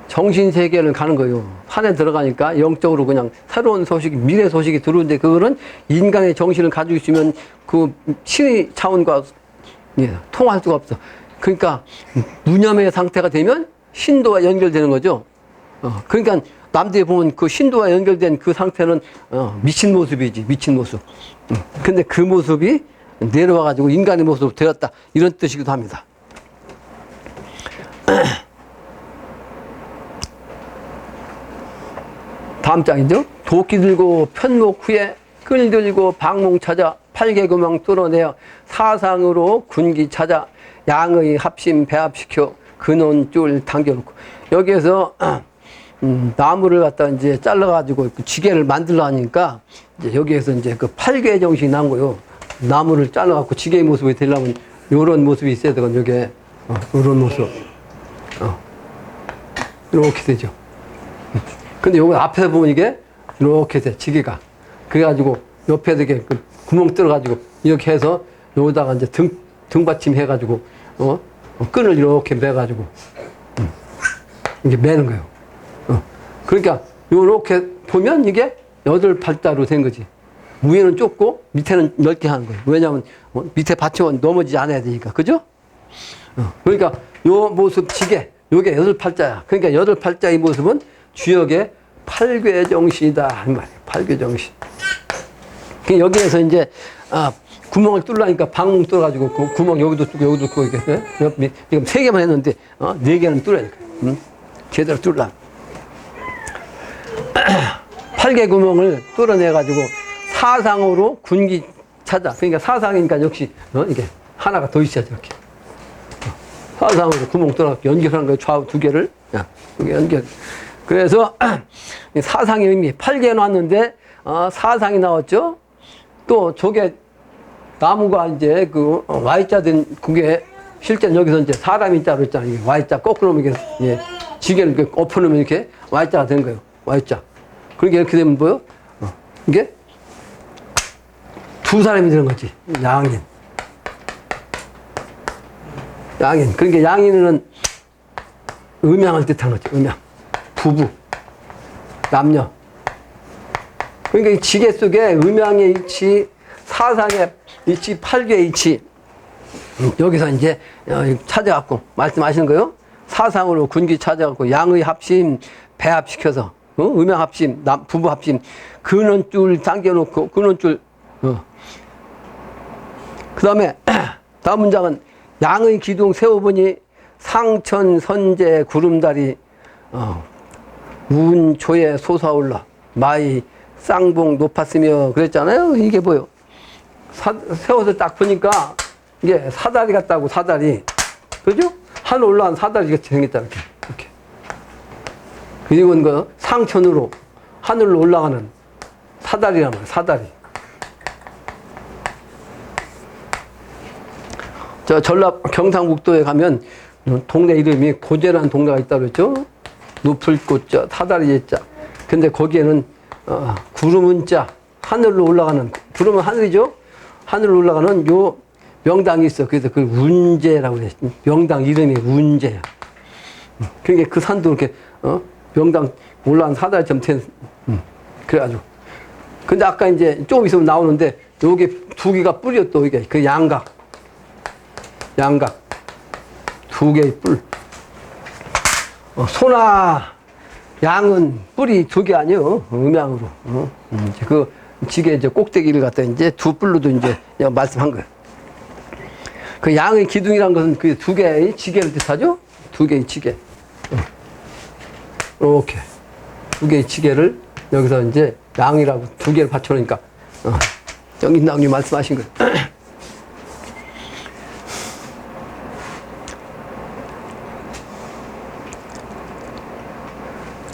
정신세계를 가는 거예요. 판에 들어가니까 영적으로 그냥 새로운 소식이, 미래 소식이 들어오는데 그거는 인간의 정신을 가지고 있으면 그 신의 차원과 통할 수가 없어. 그러니까 무념의 상태가 되면 신도와 연결되는 거죠. 그러니까 남들이 보면 그 신도와 연결된 그 상태는 미친 모습이지, 미친 모습. 근데 그 모습이 내려와가지고 인간의 모습으로 되었다, 이런 뜻이기도 합니다. 다음 장이죠. 도끼 들고 편목 후에 끈 들고 방몽 찾아 팔개구멍 뚫어내어 사상으로 군기 찾아 양의 합심 배합시켜 근원줄 당겨놓고, 여기에서 나무를 갖다 이제 잘라가지고 그 지게를 만들려 하니까 이제 여기에서 이제 그 팔개 정신이 난 거요. 나무를 잘라갖고 지게의 모습이 되려면 요런 모습이 있어야 되거든. 요게 요런 모습 이렇게 되죠. 근데 요거 앞에서 보면 이게 이렇게 돼, 지게가. 그래가지고 옆에도 이렇게 그 구멍 뚫어가지고 이렇게 해서 여기다가 이제 등받침 해가지고 끈을 이렇게 매가지고 이게 매는 거예요. 그러니까 요렇게 보면 이게 8팔자로 된 거지. 위에는 좁고 밑에는 넓게 하는 거예요. 왜냐하면 밑에 받치면 넘어지지 않아야 되니까. 그죠? 그러니까 요 모습 지게, 요게 8팔자야. 그러니까 8팔자의 모습은 주역의 팔괘정신이다, 이 말이에요. 팔괘정신. 여기에서 이제 구멍을 뚫으니까 방문 뚫어가지고 그 구멍 여기도 뚫고 여기도 뚫고 이렇게 지금 3개만 했는데 4개는 뚫어야 돼. 제대로 뚫으려. 팔개 구멍을 뚫어내가지고 사상으로 군기 찾아. 그러니까 사상이니까 역시 이게 하나가 더 있어야지. 이렇게 사상으로 구멍 뚫어 연결하는 거예요. 좌우 2개를 이게 연결. 그래서 사상의 의미, 8개 놨는데 사상이 나왔죠. 또 저게 나무가 이제 그 Y자 된 그게 실제는 여기서 이제 사람이 자로 있잖아요. Y자 거꾸로 놓으면 이게 지게를 이렇게 엎어놓으면 이렇게 Y자가 된 거예요. Y자. 그러니까 이렇게 되면 뭐요? 이게 2사람이 되는 거지. 양인. 양인. 그러니까 양인은 음양을 뜻하는 거지. 음양. 부부. 남녀. 그러니까 이 지게 속에 음양의 이치, 사상의 이치, 팔괘의 이치, 여기서 이제 찾아갖고 말씀하시는 거요. 사상으로 군기 찾아갖고 양의 합심 배합시켜서 음양 합심, 부부 합심, 근원줄 당겨놓고 근원줄. 그 다음에 다음 문장은 양의 기둥 세워보니 상천 선제 구름다리 운초에 솟아올라 마이 쌍봉 높았으며 그랬잖아요. 이게 뭐요? 세워서 딱 보니까 이게 사다리 같다고, 사다리. 그죠? 하늘 올라간 사다리 같이 생겼잖아. 이렇게. 이건 그 상천으로 하늘로 올라가는 사다리란 말이야, 사다리. 저 전라 경상북도에 가면 동네 이름이 고제라는 동네가 있다고 그랬죠? 높을 꽃자, 사다리 예자. 근데 거기에는 구름은 자, 하늘로 올라가는, 구름은 하늘이죠? 하늘로 올라가는 요 명당이 있어. 그래서 그 운제라고 그래. 명당 이름이 운제야. 그러니까 그 산도 이렇게, 명당 올라간 사다리처럼 된, 그래가지고. 근데 아까 이제 조금 있으면 나오는데, 요게 2개가 뿌려 또 이게, 그 양각. 양각. 2개의 뿔. 소나 양은 뿔이 2개 아니요. 음양으로. 이제 그 지게 이제 꼭대기를 갖다 이제 2뿔로도 이제 말씀한 거예요. 그 양의 기둥이란 것은 그 2개의 지게를 뜻하죠? 2개의 지게. 이렇게. 2개의 지게를 여기서 이제 양이라고 2개를 받쳐놓으니까, 정인당님 말씀하신 거예요.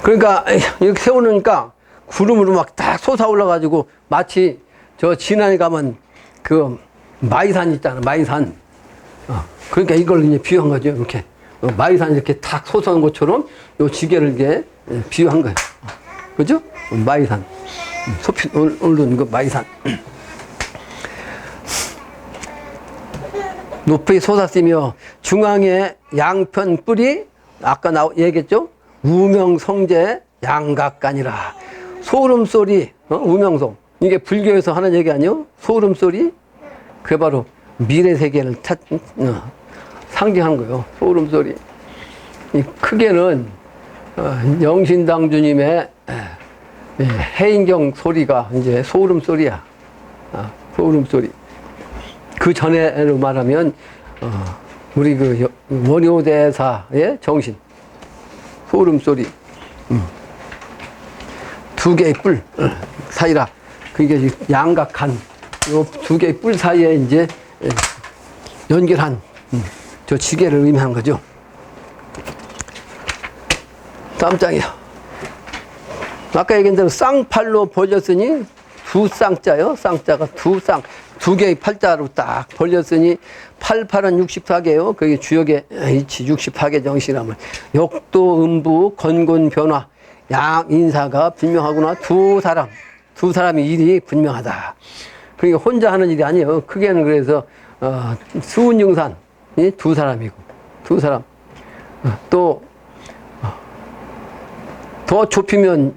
그러니까 이렇게 세워놓으니까 구름으로 막 딱 솟아올라가지고 마치 저 진안에 가면 그 마이산 있잖아, 마이산. 그러니까 이걸 이제 비유한 거죠. 이렇게 마이산 이렇게 탁 솟아오는 것처럼 요 지게를 이게 비유한 거예요. 그죠? 마이산. 소피 오른 그 마이산. 높이 솟았으며 중앙에 양편 뿔이 아까 얘기했죠? 우명성제 양각간이라. 소름소리, 우명송. 이게 불교에서 하는 얘기 아니요? 소름소리? 그게 바로 미래세계를 상징한 거예요. 소름소리. 이 크게는 영신당주님의 해인경 소리가 이제 소름소리야. 소름소리. 그 전에로 말하면 우리 그 원효대사의 정신. 소름소리. 두 개의 뿔 사이라. 그게 양각한 요 두 개의 뿔 사이에 이제 연결한 저 지게를 의미하는 거죠. 다음 장이요. 아까 얘기한 대로 쌍팔로 벌렸으니 두 쌍자요. 쌍자가 두 쌍. 두 개의 팔자로 딱 벌렸으니 88은 64개요. 그게 주역의 이치 64개 정신이라면 역도 음부 건곤 변화 양 인사가 분명하구나. 두 사람이 일이 분명하다. 그러니까 혼자 하는 일이 아니에요. 크게는 그래서 수운증산이 두 사람이고 두 사람 또 더 좁히면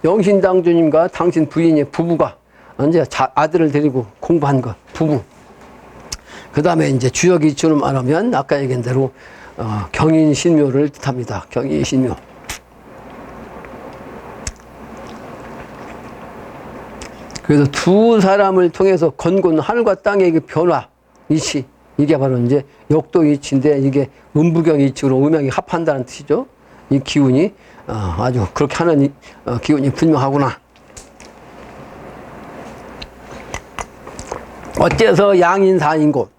영신당주님과 당신 부인의 부부가 이제 아들을 데리고 공부한 것 부부. 그 다음에 이제 주역 이치로 말하면 아까 얘기한 대로 경인신묘를 뜻합니다. 경인신묘. 그래서 두 사람을 통해서 건곤 하늘과 땅의 그 변화 이치 이게 바로 이제 역도 이치인데 이게 음부경 이치로 음양이 합한다는 뜻이죠. 이 기운이 아주 그렇게 하는 기운이 분명하구나. 어째서 양인사인고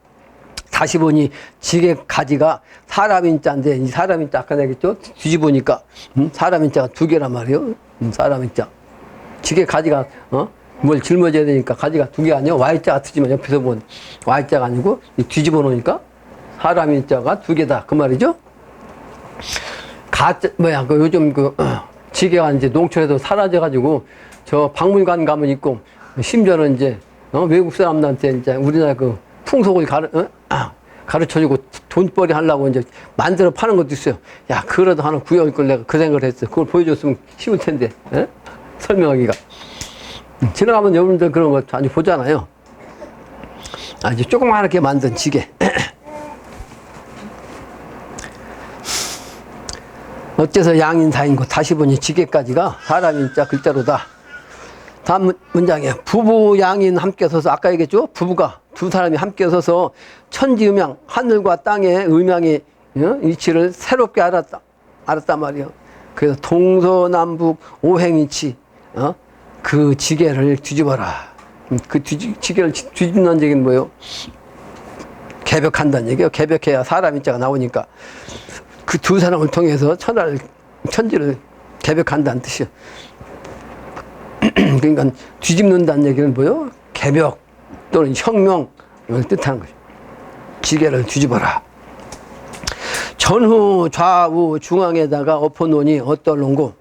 다시 보니 지게 가지가 사람인자인데 이 사람인자 아까 얘기했죠. 뒤집으니까 사람인자가 두 개란 말이에요. 사람인자 지게 가지가 뭘 짊어져야 되니까 가지가 두 개 아니에요. Y자가 트지만 옆에서 본 Y자가 아니고 뒤집어 놓으니까 사람인자가 두 개다 그 말이죠. 그 요즘 지게가 이제 농촌에도 사라져가지고 저 박물관 가면 있고 심지어는 이제 외국 사람들한테 이제 우리나라 그 풍속을 가르쳐주고 돈벌이 하려고 이제 만들어 파는 것도 있어요. 야, 그거라도 하나 구해올 걸 내가 그 생각을 했어. 그걸 보여줬으면 쉬울 텐데, 설명하기가. 지나가면 여러분들 그런 거 많이 보잖아요. 아주 조그맣게 만든 지게. 어째서 양인사인고 다시 보니 지게까지가 사람인자 글자로다. 다음 문장에 부부 양인 함께 서서 아까 얘기했죠. 부부가 두 사람이 함께 서서 천지음양 하늘과 땅의 음양의 이치를 새롭게 알았단 말이에요. 그래서 동서남북 오행이치 그 지게를 뒤집어라. 그 지게를 뒤집는 얘기는 뭐예요? 개벽한다는 얘기예요. 개벽해야 사람인자가 나오니까 그 두 사람을 통해서 천지를 개벽한다는 뜻이에요. 그러니까 뒤집는다는 얘기는 뭐예요? 개벽 또는 혁명을 뜻하는 거죠. 지게를 뒤집어라. 전후 좌우 중앙에다가 엎어놓으니 어떨런고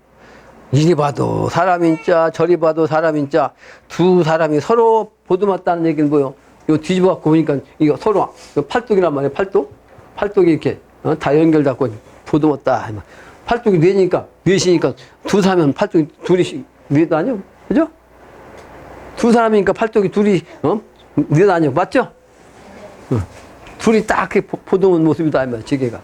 이리 봐도 사람인자 저리 봐도 사람인자 두 사람이 서로 보듬었다는 얘기는 뭐예요? 이거 뒤집어 갖고 보니까 이거 서로 팔뚝이란 말이에요. 팔뚝이 이렇게 다 연결되고 보듬었다. 팔뚝이 넷이니까 두 사람은 팔뚝이 둘이씩 넷 아니요? 그죠? 두 사람이니까 팔뚝이 둘이 넷 아니요? 맞죠? 둘이 딱 이렇게 보듬은 모습이다 이 말이야. 지게가.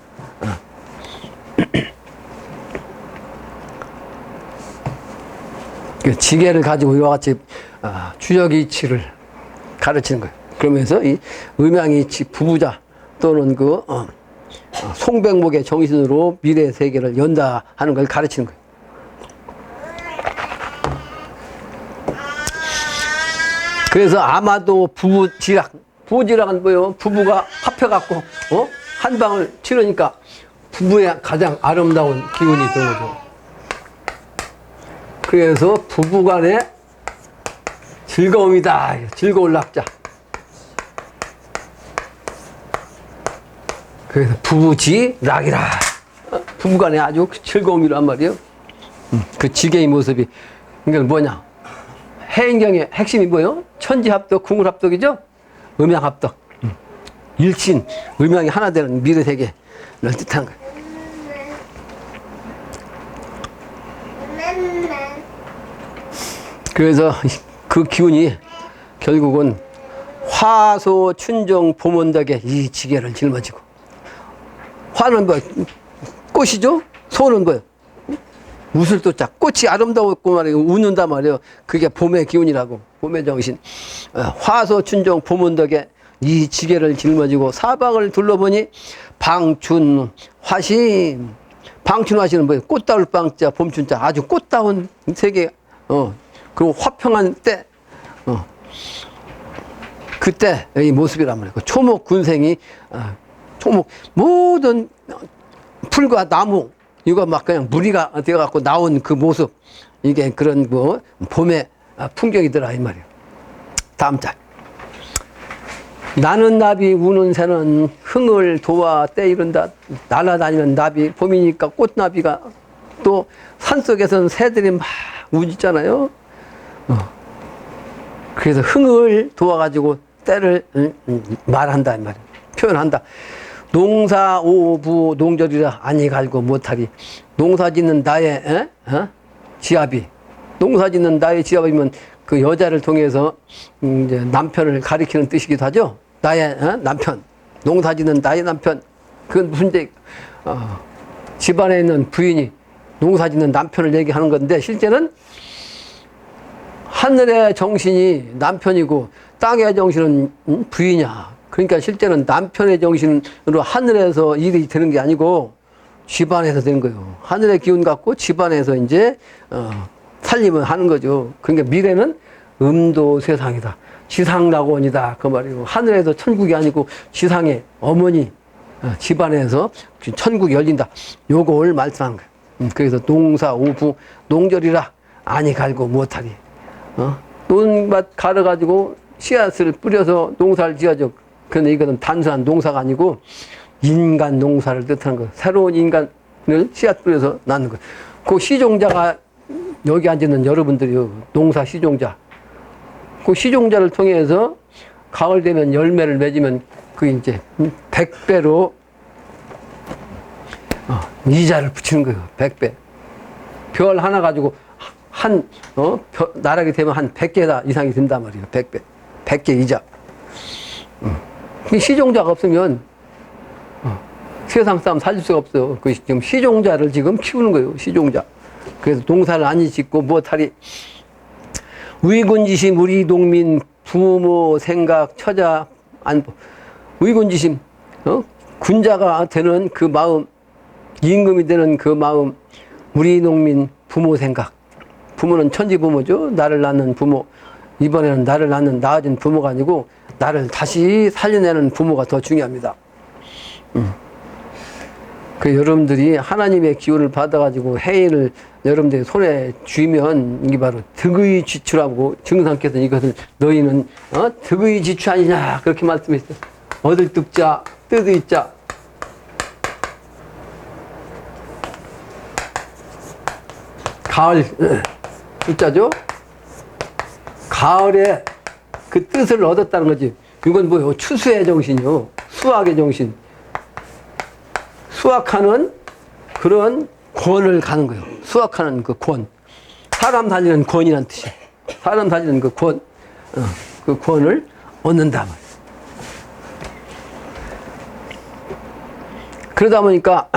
그 지게를 가지고 이와 같이 주역이치를 가르치는 거예요. 그러면서 이 음양이치 부부자 또는 그 송백목의 정신으로 미래 세계를 연다 하는 걸 가르치는 거예요. 그래서 아마도 부부지락은 뭐예요? 부부가 합해갖고 한 방을 치르니까 부부의 가장 아름다운 기운이 있던 거죠. 그래서 부부간의 즐거움이다. 즐거울 낙자. 그래서 부부지락이라. 부부간의 아주 즐거움이란 말이에요. 그 지게의 모습이. 그러니까 뭐냐? 해인경의 핵심이 뭐예요? 천지합덕, 궁을합덕이죠? 음양합덕. 일신, 음양이 하나 되는 미래세계를 뜻한 거예요. 그래서 그 기운이 결국은 화소 춘정 봄원덕에 이 지게를 짊어지고, 화는 뭐 꽃이죠? 소는 뭐예요? 우슬도자, 꽃이 아름다웠고 말이에요. 웃는다 말이에요. 그게 봄의 기운이라고, 봄의 정신. 화소 춘정 봄원덕에 이 지게를 짊어지고 사방을 둘러보니 방춘 화신. 방춘 화신은 뭐예요? 꽃다울 방자 봄춘자, 아주 꽃다운 세계. 그리고 화평한 때, 그때의 모습이란 말이에요. 초목 군생이, 초목, 모든 풀과 나무, 이거 막 그냥 무리가 되어갖고 나온 그 모습, 이게 그런 뭐, 봄의 풍경이더라, 이 말이에요. 다음 장. 나는 나비 우는 새는 흥을 도와 때 이른다. 날아다니는 나비, 봄이니까 꽃나비가 또 산속에서는 새들이 막 우짖잖아요. 그래서 흥을 도와가지고 때를 말한다, 이 말이에요. 표현한다. 농사오부 농절이라 아니 갈고 못하리. 농사 짓는 나의 지압이, 농사 짓는 나의 지압이면 그 여자를 통해서 이제 남편을 가리키는 뜻이기도 하죠. 나의 남편, 농사 짓는 나의 남편. 그건 무슨 얘기? 집안에 있는 부인이 농사 짓는 남편을 얘기하는 건데, 실제는 하늘의 정신이 남편이고 땅의 정신은 부인이야. 그러니까 실제는 남편의 정신으로 하늘에서 일이 되는 게 아니고 집안에서 되는 거예요. 하늘의 기운 갖고 집안에서 이제 살림을 하는 거죠. 그러니까 미래는 음도 세상이다. 지상낙원이다. 그 말이고, 하늘에서 천국이 아니고 지상의 어머니 집안에서 천국이 열린다. 요걸 말씀하는 거예요. 그래서 농사 오부 농절이라 아니 갈고 못하리. 논밭 갈아가지고 씨앗을 뿌려서 농사를 지어줘. 그런데 이거는 단순한 농사가 아니고 인간 농사를 뜻하는 거예요. 새로운 인간을 씨앗 뿌려서 낳는 거예요. 그 시종자가 여기 앉아있는 여러분들이요. 농사 시종자. 그 시종자를 통해서 가을 되면 열매를 맺으면 그 이제 100배로 이자를 붙이는 거예요. 100배. 별 하나 가지고 나락이 되면 한 100개 이상이 된단 말이에요. 100배. 100개 이자. 시종자가 없으면 세상 사람 살릴 수가 없어요. 그 지금 시종자를 지금 키우는 거예요. 시종자. 그래서 농사를 안 짓고 무엇하리. 위군지심 우리 농민 부모 생각 처자 안보. 위군지심, 군자가 되는 그 마음, 임금이 되는 그 마음, 우리 농민 부모 생각. 부모는 천지부모죠. 나를 낳는 부모. 이번에는 나를 낳은 부모가 아니고 나를 다시 살려내는 부모가 더 중요합니다. 그 여러분들이 하나님의 기운을 받아가지고 해인을 여러분들의 손에 쥐면 이게 바로 득의 지추라고 증상께서는 이것을 너희는 득의 지추 아니냐 그렇게 말씀했어요. 얻을 득자 뜻의 자. 가을 숫자죠. 가을에 그 뜻을 얻었다는 거지. 이건 뭐예요? 추수의 정신이요. 수학의 정신. 수학하는 그런 권을 가는 거예요. 수학하는 그 권. 사람 다니는 권이란 뜻이에요. 사람 다니는 그 권. 그 권을 얻는다 말이에요. 그러다 보니까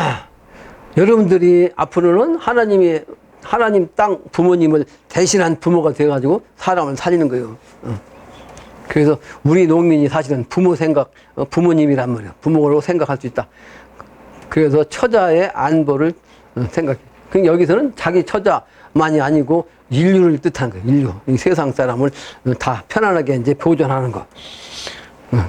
여러분들이 앞으로는 하나님 땅 부모님을 대신한 부모가 되어가지고 사람을 살리는 거예요. 그래서 우리 농민이 사실은 부모 생각, 부모님이란 말이에요. 부모로 생각할 수 있다. 그래서 처자의 안보를 생각해. 그러니까 여기서는 자기 처자만이 아니고 인류를 뜻하는 거예요. 인류. 이 세상 사람을 다 편안하게 이제 보존하는 거.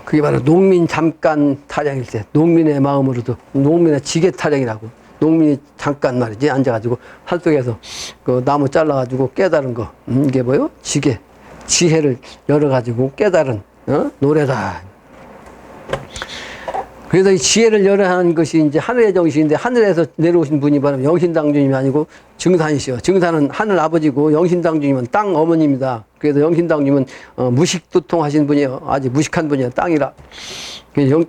그게 바로 농민 잠깐 타령일 때, 농민의 마음으로도, 농민의 지게 타령이라고. 농민이 잠깐 말이지, 앉아가지고 산속에서 그 나무 잘라가지고 깨달은 거. 이게 뭐요? 지게. 지혜를 열어가지고 깨달은, 노래다. 그래서 이 지혜를 열어하는 것이 이제 하늘의 정신인데, 하늘에서 내려오신 분이 바로 영신당주님이 아니고 증산이시여. 증산은 하늘 아버지고 영신당주님은 땅 어머니입니다. 그래서 영신당주님은 무식도통하신 분이에요. 아주 무식한 분이에요. 땅이라.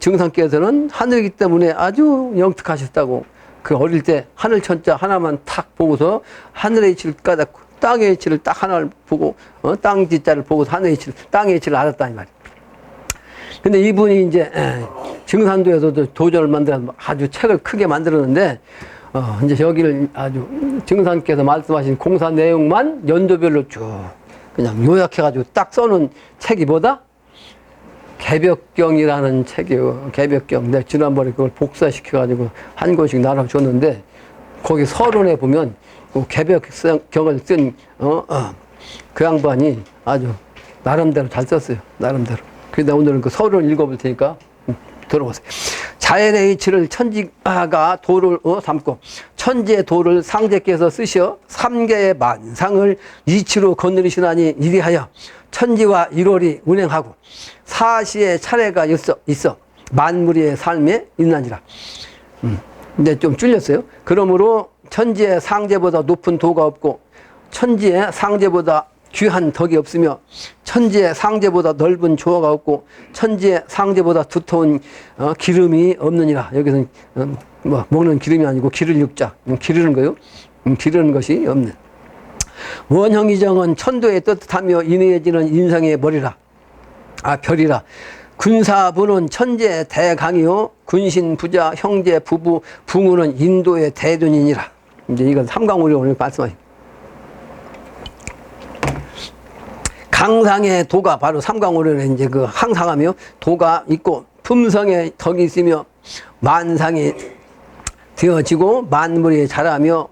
증산께서는 하늘이기 때문에 아주 영특하셨다고. 그 어릴 때 하늘 천자 하나만 탁 보고서 하늘의 이치를 땅의 이치를 딱 하나를 보고, 땅 지자를 보고 하늘의 이치를, 땅의 이치를 알았다, 이 말이야. 근데 이분이 이제, 증산도에서도 도전을 만들어서 아주 책을 크게 만들었는데, 이제 여기를 아주 증산께서 말씀하신 공사 내용만 연도별로 쭉 그냥 요약해가지고 딱 써놓은 책이 뭐다? 개벽경이라는 책이에요. 개벽경. 내가 지난번에 그걸 복사시켜가지고 한 권씩 나눠줬는데, 거기 서론에 보면 개벽경을 쓴, 그 양반이 아주 나름대로 잘 썼어요. 나름대로. 그래서 오늘은 그 서론을 읽어볼 테니까 들어보세요. 자연의 이치를 천지가 도를 삼고 천지의 도를 상제께서 쓰시어 삼계의 만상을 이치로 건드리시나니 이리하여 천지와 일월이 운행하고 사시의 차례가 있어 만물의 삶에 있나니라. 근데 좀 줄였어요. 그러므로 천지의 상제보다 높은 도가 없고 천지의 상제보다 귀한 덕이 없으며 천지의 상제보다 넓은 조화가 없고 천지의 상제보다 두터운 기름이 없느니라. 여기서는 먹는 기름이 아니고 기를 육자, 기르는 거요. 기르는 것이 없는. 원형이정은 천도의 떳떳하며 인해지는 인성의 머리라. 별이라. 군사부는 천지의 대강이요 군신 부자 형제 부부 붕우는 인도의 대둔이니라. 이제 이건 삼강우리 오늘 말씀하십니다. 강상의 도가 바로 삼강오련에 이제 그 항상하며 도가 있고 품성의 덕이 있으며 만상이 되어지고 만물이 자라며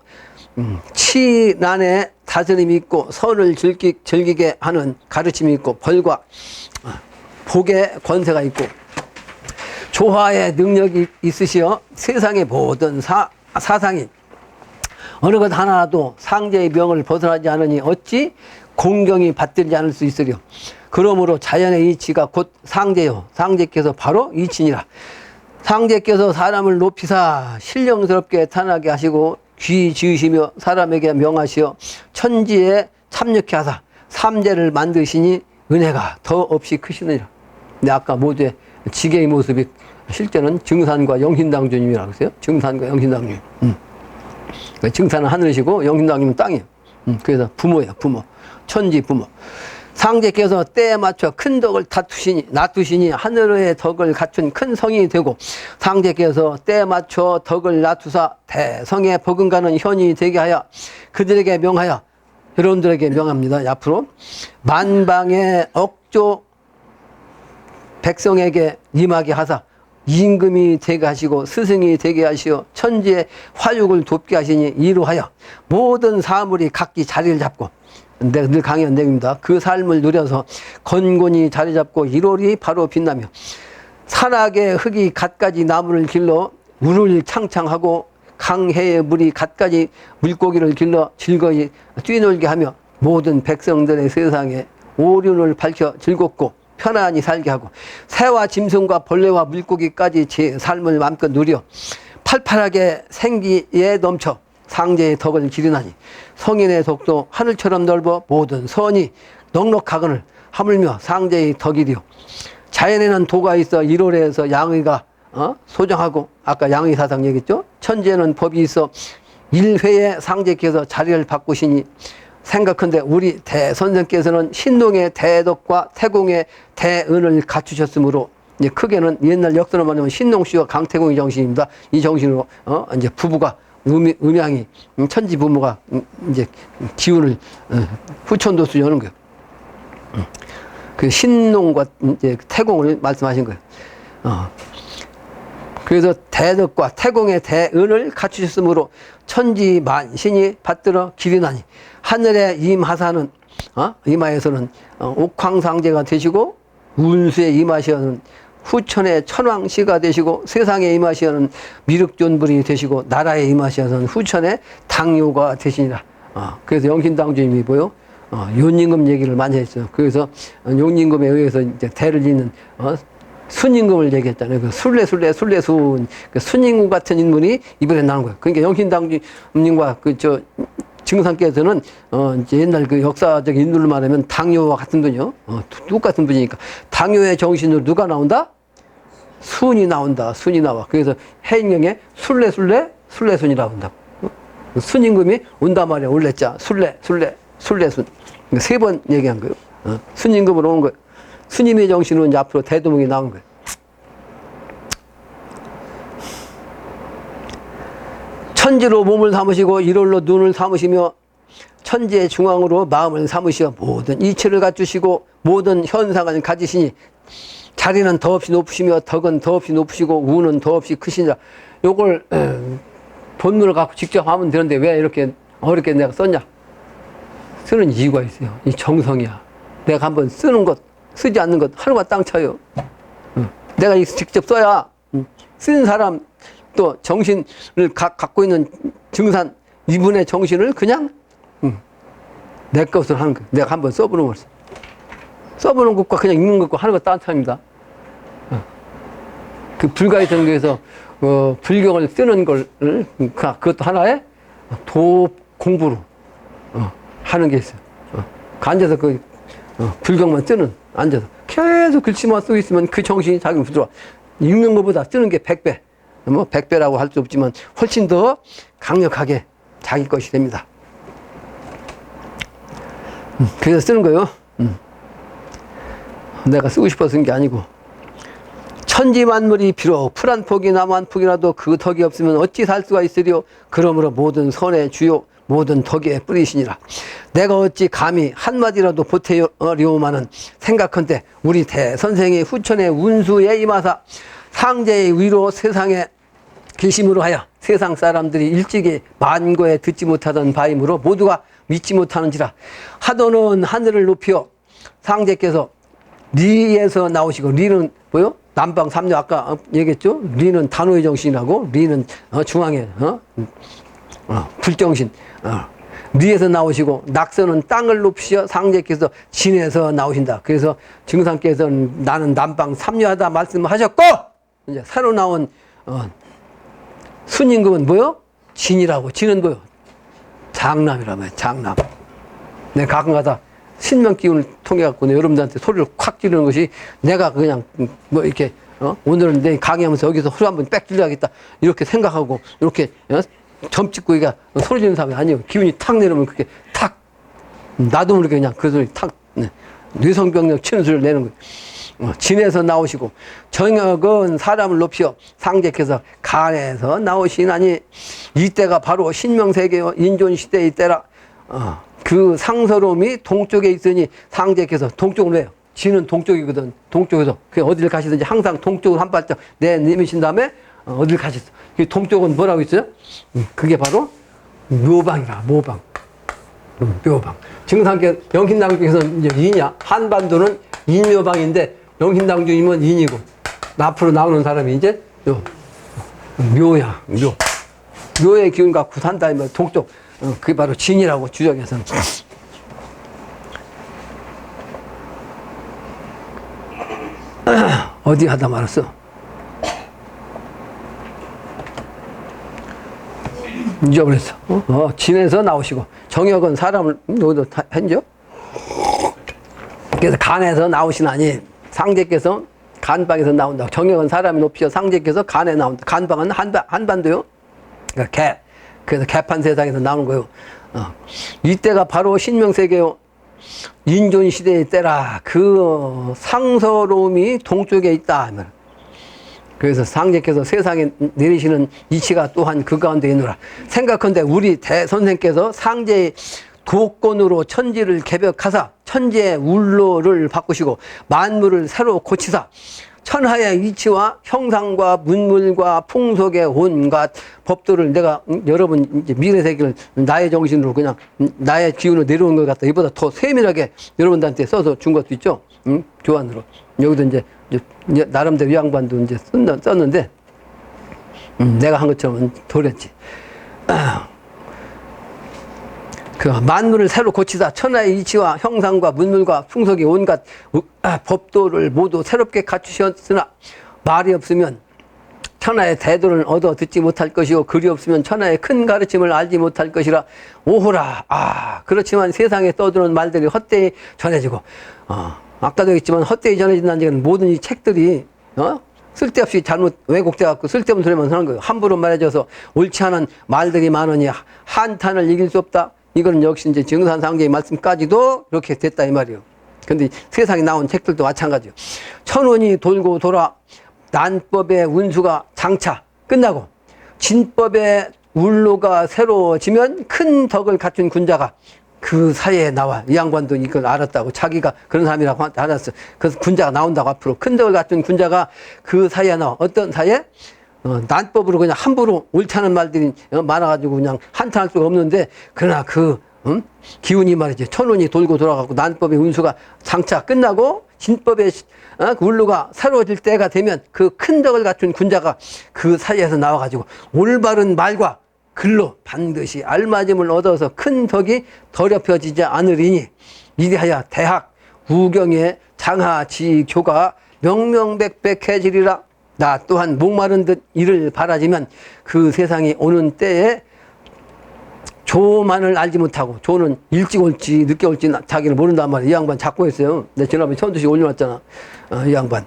치난의 다스림이 있고 선을 즐기게 하는 가르침이 있고 벌과 복의 권세가 있고 조화의 능력이 있으시어 세상의 모든 사상이 어느 것 하나도 상제의 명을 벗어나지 않으니 어찌 공경이 받들지 않을 수 있으려. 그러므로 자연의 이치가 곧 상제요 상제께서 바로 이치니라. 상제께서 사람을 높이사 신령스럽게 탄하게 하시고 귀 지으시며 사람에게 명하시어 천지에 참여케 하사 삼재를 만드시니 은혜가 더 없이 크시느니라. 근데 아까 모두의 지게의 모습이 실제는 증산과 영신당 주님이라고 했어요. 증산과 영신당 주님. 증산은 하늘이시고 영신당님은 땅이에요. 그래서 부모예요. 부모. 천지 부모. 상제께서 때에 맞춰 큰 덕을 놔두시니 하늘의 덕을 갖춘 큰 성이 되고 상제께서 때에 맞춰 덕을 놔두사 대성에 버금가는 현이 되게 하여 그들에게 명하여 여러분들에게 명합니다. 앞으로 만방의 억조 백성에게 임하게 하사 임금이 되게 하시고 스승이 되게 하시어 천지의 화육을 돕게 하시니 이로하여 모든 사물이 각기 자리를 잡고 내가 늘 강의한 내용입니다. 그 삶을 누려서 건곤히 자리 잡고 일월이 바로 빛나며 산악의 흙이 갖가지 나무를 길러 물을 창창하고 강해의 물이 갖가지 물고기를 길러 즐거이 뛰놀게 하며 모든 백성들의 세상에 오륜을 밝혀 즐겁고 편안히 살게 하고 새와 짐승과 벌레와 물고기까지 제 삶을 마음껏 누려 팔팔하게 생기에 넘쳐 상제의 덕을 기르나니 성인의 덕도 하늘처럼 넓어 모든 선이 넉넉하거늘 하물며 상제의 덕이리요. 자연에는 도가 있어 일월에서 양의가 소정하고 아까 양의 사상 얘기했죠. 천지에는 법이 있어 일회에 상제께서 자리를 바꾸시니 생각한데 우리 대선생께서는 신동의 대덕과 태공의 대은을 갖추셨으므로 이제 크게는 옛날 역사로 말하면 신동씨와 강태공의 정신입니다. 이 정신으로 이제 부부가 음양이 천지 부모가 이제 기운을 후천도수 여는 거예요. 그 신농과 이제 태공을 말씀하신 거예요. 그래서 대덕과 태공의 대은을 갖추셨으므로 천지 만신이 받들어 기리나니 하늘에 임하사는 임하에서는 옥황상제가 되시고 운수에 임하시어는 후천의 천왕씨가 되시고 세상에 임하시어는 미륵존불이 되시고 나라에 임하시어는 후천의 당요가 되시니라. 그래서 영신당주님이 뭐요? 윤임금 얘기를 많이 했어요. 그래서 용임금에 의해서 이제 대를 잇는 순임금을 얘기했잖아요. 그 순. 그 순임금 같은 인물이 이번에 나온 거예요. 그러니까 영신당주님과 증상께서는 이제 옛날 그 역사적 인물로 말하면 당요와 같은 분이요. 똑같은 분이니까 당요의 정신으로 누가 나온다? 순이 나온다. 순이 나와. 그래서 해인경에 순이라고 한다고. 순임금이 온단 말이야. 올레자. 순 순례순. 3번 얘기한 거예요. 순임금으로 온 거예요. 스님의 정신은 이제 앞으로 대도목이 나온 거예요. 천지로 몸을 삼으시고 일월로 눈을 삼으시며 천지의 중앙으로 마음을 삼으시어 모든 이치를 갖추시고 모든 현상을 가지시니 자리는 더없이 높으시며 덕은 더없이 높으시고 우는 더없이 크시니라. 요걸 본문을 갖고 직접 하면 되는데 왜 이렇게 어렵게 내가 썼냐? 쓰는 이유가 있어요. 이 정성이야. 내가 한번 쓰는 것, 쓰지 않는 것 하루가 땅 차요. 내가 직접 써야 쓰는 사람 또 정신을 갖고 있는 증산 이분의 정신을 그냥 내 것을 하는 거예요. 내가 한번 써보는 거죠. 써보는 것과 그냥 읽는 것과 하는 것 땅 차입니다. 그 불가의 전교에서 불경을 쓰는 걸 그것도 하나의 도 공부로 하는 게 있어요. 앉아서 그 불경만 쓰는 앉아서 계속 글씨만 쓰고 있으면 그 정신이 자기로 들어와. 읽는 것보다 쓰는 게 100배. 뭐 100배라고 할 수 없지만 훨씬 더 강력하게 자기 것이 됩니다. 그래서 쓰는 거예요. 내가 쓰고 싶어서 쓴 게 아니고. 천지 만물이 비록 풀 한 폭이 나무 한 폭이라도 그 덕이 없으면 어찌 살 수가 있으리요. 그러므로 모든 선의 주요 모든 덕의 뿌리시니라. 내가 어찌 감히 한마디라도 보태려오마는 생각한때 우리 대선생의 후천의 운수에 임하사 상제의 위로 세상에 계심으로 하여 세상 사람들이 일찍이 만고에 듣지 못하던 바이므로 모두가 믿지 못하는지라. 하도는 하늘을 높여 상제께서 리에서 나오시고, 리는 뭐요? 남방 삼녀 아까 얘기했죠? 리는 단호의 정신이라고, 리는 중앙에 불정신. 리에서 나오시고 낙서는 땅을 높이시어 상제께서 진에서 나오신다. 그래서 증상께서는 나는 남방 삼녀하다 말씀하셨고, 이제 새로 나온 순임금은 뭐요? 진이라고. 진은 뭐요? 장남이라고 해요. 장남. 내가 가끔가다 신명 기운을 통해 갖고 여러분들한테 소리를 콱 지르는 것이, 내가 그냥 뭐 이렇게 오늘은 내 강의하면서 여기서 소리 한번 빽 질러야겠다 이렇게 생각하고 이렇게 점 찍고 이게 소리 지르는 사람이 아니에요. 기운이 탁 내려오면 그렇게 탁, 나도 모르게 그냥 그 소리 탁, 뇌성병력 치는 소리를 내는 거예요. 진에서 나오시고 정역은 사람을 높여 상제께서 간에서 나오시나니 이때가 바로 신명세계요 인존시대의 때라. 그 상서로움이 동쪽에 있으니 상제께서 동쪽으로 해요. 진은 동쪽이거든. 동쪽에서 그 어디를 가시든지 항상 동쪽으로 한 발짝 내미신 다음에 어딜 가셨어. 그 동쪽은 뭐라고 있어요? 그게 바로 묘방이라. 묘방. 묘방. 증상께 영신당중에서는 이제 인이야. 한반도는 인묘방인데 영신당중이면 인이고, 앞으로 나오는 사람이 이제 묘야. 묘. 묘의 기운 갖고 산다 하면 동쪽. 그게 바로 진이라고 주정에서는. 어디 하다 말았어? 잊어버렸어. 진에서 나오시고 정역은 사람을 여기도 했죠. 그래서 간에서 나오시나니 상제께서 간방에서 나온다. 정역은 사람이 높이어 상제께서 간에 나온다. 간방은 한반도요. 그러니까 개. 그래서 개판 세상에서 나오는 거예요. 이때가 바로 신명세계요 인존 시대의 때라. 그 상서로움이 동쪽에 있다. 그래서 상제께서 세상에 내리시는 이치가 또한 그 가운데 있노라. 생각한데 우리 대선생께서 상제의 도권으로 천지를 개벽하사 천지의 울로를 바꾸시고 만물을 새로 고치사 천하의 이치와 형상과 문물과 풍속의 온갖 법도를 내가 여러분 이제 미래세계를 나의 정신으로 그냥 나의 기운으로 내려온 것 같다. 이보다 더 세밀하게 여러분들한테 써서 준 것도 있죠. 교환으로. 여기도 이제 나름대로 이 양반도 이제 썼는데 내가 한 것처럼 도렸지. 그 만물을 새로 고치다 천하의 이치와 형상과 문물과 풍속의 온갖 법도를 모두 새롭게 갖추셨으나 말이 없으면 천하의 대도를 얻어 듣지 못할 것이요 글이 없으면 천하의 큰 가르침을 알지 못할 것이라. 오호라. 그렇지만 세상에 떠드는 말들이 헛되이 전해지고 아까도 했지만 헛되이 전해진다는 얘기는 모든 이 책들이 쓸데없이 잘못 왜곡돼 갖고 쓸데없는 소리만 하는 거예요. 함부로 말해줘서 옳지 않은 말들이 많으니 한탄을 이길 수 없다. 이거는 역시 이제 정산상제의 말씀까지도 이렇게 됐다 이 말이에요. 근데 세상에 나온 책들도 마찬가지요. 천운이 돌고 돌아 난법의 운수가 장차 끝나고 진법의 울로가 새로워지면 큰 덕을 갖춘 군자가 그 사이에 나와. 이 양반도 이걸 알았다고. 자기가 그런 사람이라고 알았어. 그래서 군자가 나온다고. 앞으로 큰 덕을 갖춘 군자가 그 사이에 나와. 어떤 사이에? 난법으로 그냥 함부로 옳다는 말들이 많아가지고 그냥 한탄할 수가 없는데, 그러나 기운이 말이지. 천운이 돌고 돌아가고 난법의 운수가 장차 끝나고 진법의 울루가 새로워질 때가 되면 그 큰 덕을 갖춘 군자가 그 사이에서 나와가지고 올바른 말과 글로 반드시 알맞음을 얻어서 큰 덕이 더럽혀지지 않으리니 이리하여 대학 우경의 장하지교가 명명백백해지리라. 나 또한 목마른 듯 이를 바라지만 그 세상이 오는 때에 조만을 알지 못하고, 조는 일찍 올지 늦게 올지 자기를 모른단 말이야. 이 양반 자꾸 했어요. 내 지난번에 천두시 올려놨잖아. 이 양반.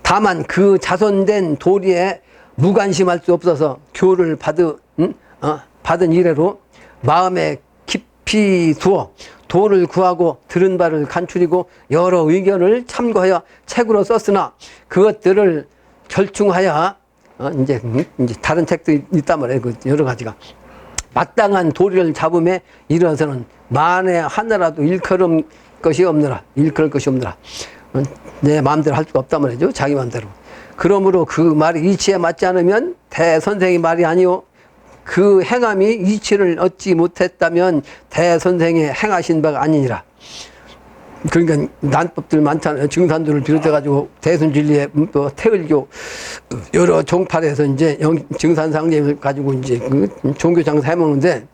다만 그 자손된 도리에 무관심할 수 없어서 교를 받은 이래로 마음에 깊이 두어 도를 구하고 들은 바를 간추리고 여러 의견을 참고하여 책으로 썼으나 그것들을 결중하여 이제 다른 책도 있단 말이에요. 그 여러 가지가. 마땅한 도리를 잡음에 이르러서는 만에 하나라도 일컬을 것이 없느라. 내 마음대로 할 수가 없단 말이죠. 자기 마음대로. 그러므로 그 말이 이치에 맞지 않으면 대선생의 말이 아니오. 그 행함이 이치를 얻지 못했다면 대선생의 행하신 바가 아니니라. 그러니까 난법들 많잖아요. 증산도를 비롯해가지고 대순진리에 또 태을교 여러 종파에서 이제 증산상제를 가지고 이제 그 종교 장사 해먹는데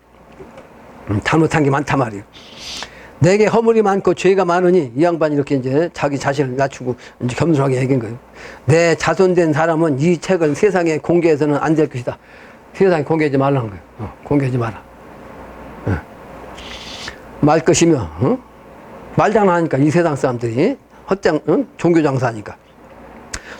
잘못한 게 많단 말이에요. 내게 허물이 많고 죄가 많으니 이 양반이 이렇게 이제 자기 자신을 낮추고 이제 겸손하게 얘기한 거예요. 내 자손된 사람은 이 책을 세상에 공개해서는 안 될 것이다. 세상에 공개하지 말라는 거예요. 공개하지 마라. 말 것이며, 말장난하니까 이 세상 사람들이 헛장, 종교 장사하니까.